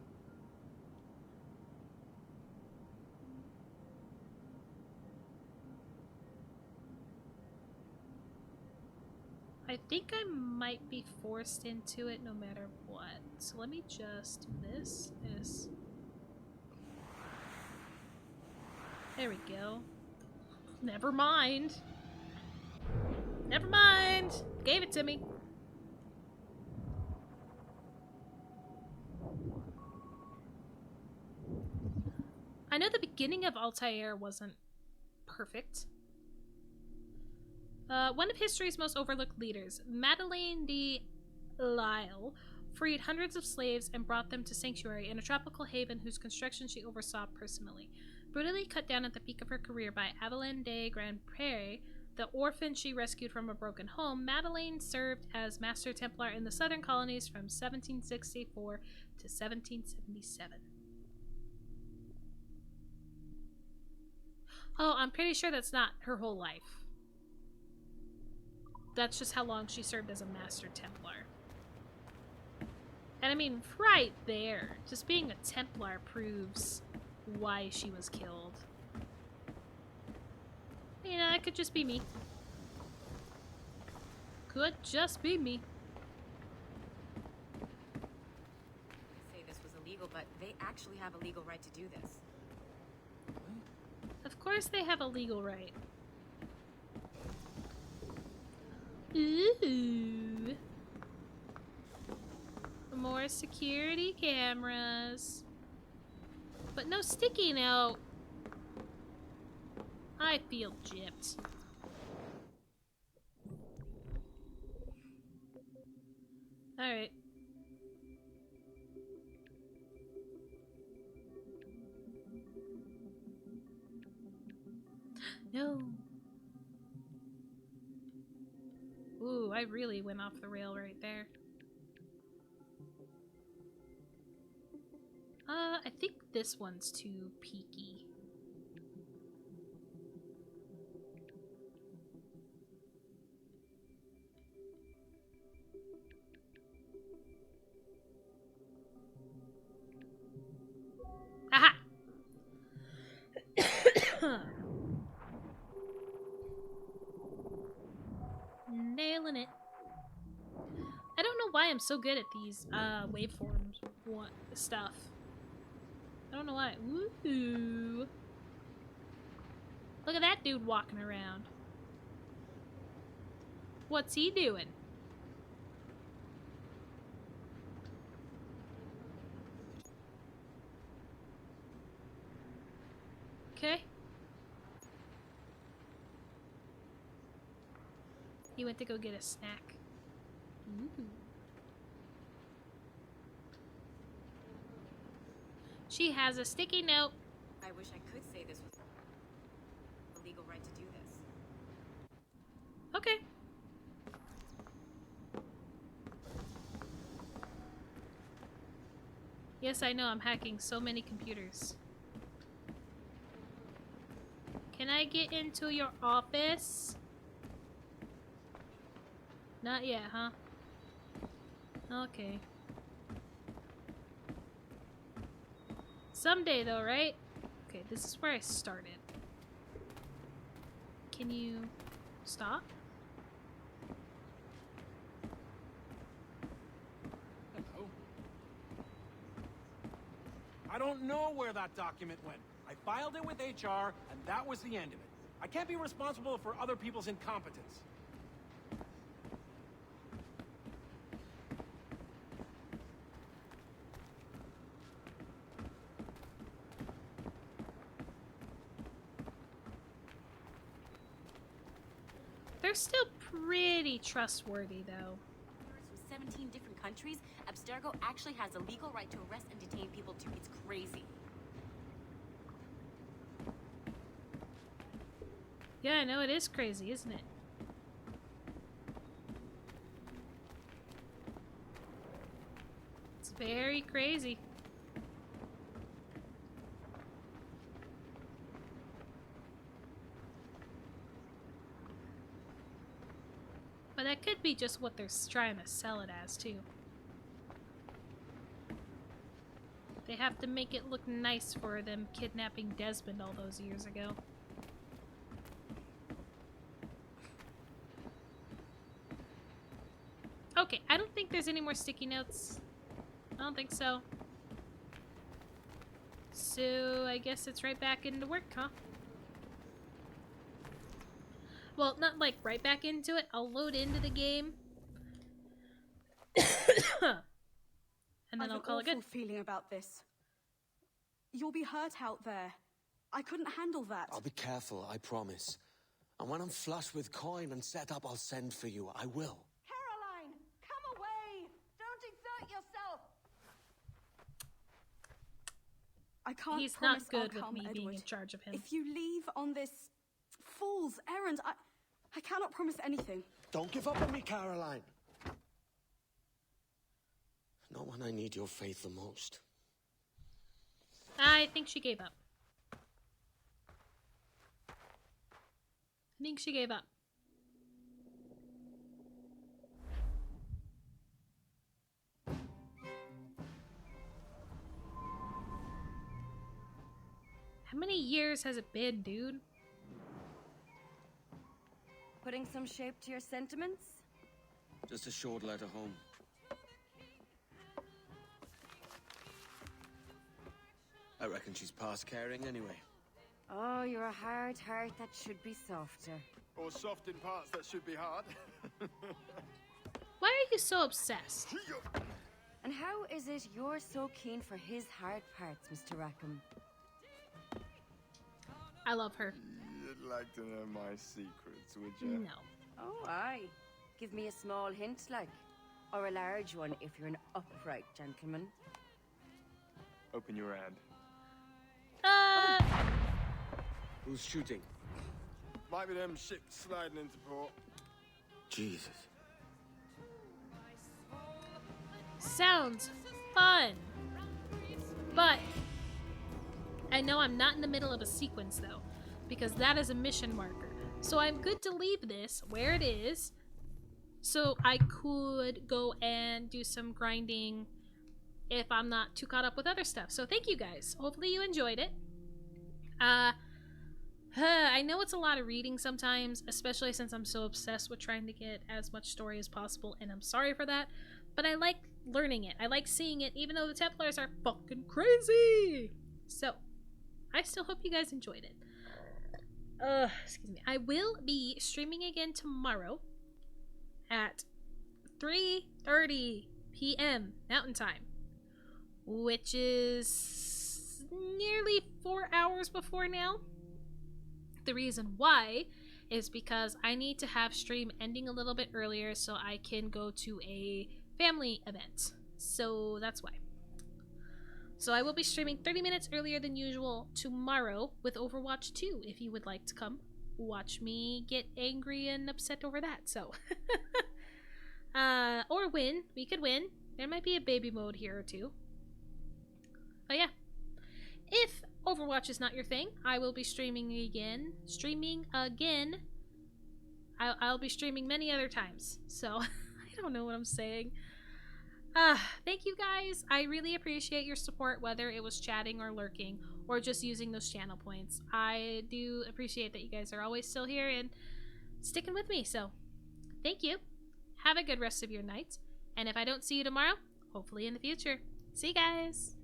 S1: I think I might be forced into it no matter what. So let me just do this. There we go. Never mind. Never mind. Gave it to me. I know the beginning of Altair wasn't perfect. One of history's most overlooked leaders, Madeleine de Lisle, freed hundreds of slaves and brought them to sanctuary in a tropical haven whose construction she oversaw personally. Brutally cut down at the peak of her career by Evelyn de Grandpré, the orphan she rescued from a broken home, Madeleine served as Master Templar in the southern colonies from 1764 to 1777. Oh, I'm pretty sure that's not her whole life. That's just how long she served as a Master Templar. And I mean, right there, just being a Templar proves why she was killed. You know, that could just be me. Could just be me.
S18: Say this was illegal, but they actually have a legal right to do this.
S1: Of course they have a legal right. Ooh. More security cameras. But no sticky note. I feel gypped. Alright. No. Ooh, I really went off the rail right there. I think this one's too peaky. Aha! Nailing it. I don't know why I'm so good at these waveforms stuff. I don't know why. Woohoo! Look at that dude walking around. What's he doing? Okay. He went to go get a snack. Ooh. She has a sticky note.
S18: I wish I could say this was a legal right to do this.
S1: Okay. Yes, I know, I'm hacking so many computers. Can I get into your office? Not yet, huh? Okay. Someday though, right? Okay, this is where I started. Can you stop?
S6: Hello? I don't know where that document went. I filed it with HR, and that was the end of it. I can't be responsible for other people's incompetence.
S1: They're still pretty trustworthy, though.
S18: From 17 different countries, Abstergo actually has a legal right to arrest and detain people too. It's crazy.
S1: Yeah, I know, it is crazy, isn't it? It's very crazy. But that could be just what they're trying to sell it as, too. They have to make it look nice for them kidnapping Desmond all those years ago. Okay, I don't think there's any more sticky notes. I don't think so. So, I guess it's right back into work, huh? Well, not like right back into it. I'll load into the game. And then I'll call it good.
S19: I have an awful feeling about this. You'll be hurt out there. I couldn't handle that.
S20: I'll be careful, I promise. And when I'm flush with coin and set up, I'll send for you. I will.
S19: Caroline, come away! Don't exert yourself! I can't
S1: He's
S19: promise
S1: not good
S19: I'll
S1: with
S19: come,
S1: me
S19: Edward.
S1: being in charge of him.
S19: If you leave on this fool's errand, I cannot promise anything.
S20: Don't give up on me, Caroline. Not when I need your faith the most.
S1: I think she gave up. I think she gave up. How many years has it been, dude?
S21: Putting some shape to your sentiments?
S20: Just a short letter home. I reckon she's past caring anyway.
S21: Oh, you're a hard heart that should be softer.
S22: Or soft in parts that should be hard.
S1: Why are you so obsessed?
S21: And how is it you're so keen for his hard parts, Mr. Rackham?
S1: I love her.
S22: You'd like to know my secrets, would you?
S1: No.
S21: Oh, aye. Give me a small hint, like. Or a large one if you're an upright gentleman.
S22: Open your hand.
S20: Who's shooting?
S22: Might be them ships sliding into port.
S20: Jesus.
S1: Sounds fun. But I know I'm not in the middle of a sequence though, because that is a mission marker. So I'm good to leave this where it is, so I could go and do some grinding if I'm not too caught up with other stuff. So thank you guys. Hopefully you enjoyed it. I know it's a lot of reading sometimes, especially since I'm so obsessed with trying to get as much story as possible, and I'm sorry for that, but I like learning it. I like seeing it, even though the Templars are fucking crazy. So, I still hope you guys enjoyed it. Excuse me. I will be streaming again tomorrow at 3:30 p.m. Mountain Time, which is nearly 4 hours before now. The reason why is because I need to have stream ending a little bit earlier so I can go to a family event. So that's why. So I will be streaming 30 minutes earlier than usual tomorrow with Overwatch 2 if you would like to come watch me get angry and upset over that. So or win. We could win. There might be a baby mode here or two. But yeah. If Overwatch is not your thing, I will be streaming again. I'll be streaming many other times. So, I don't know what I'm saying. Thank you guys. I really appreciate your support, whether it was chatting or lurking or just using those channel points. I do appreciate that you guys are always still here and sticking with me. So, thank you. Have a good rest of your night. And if I don't see you tomorrow, hopefully in the future. See you guys.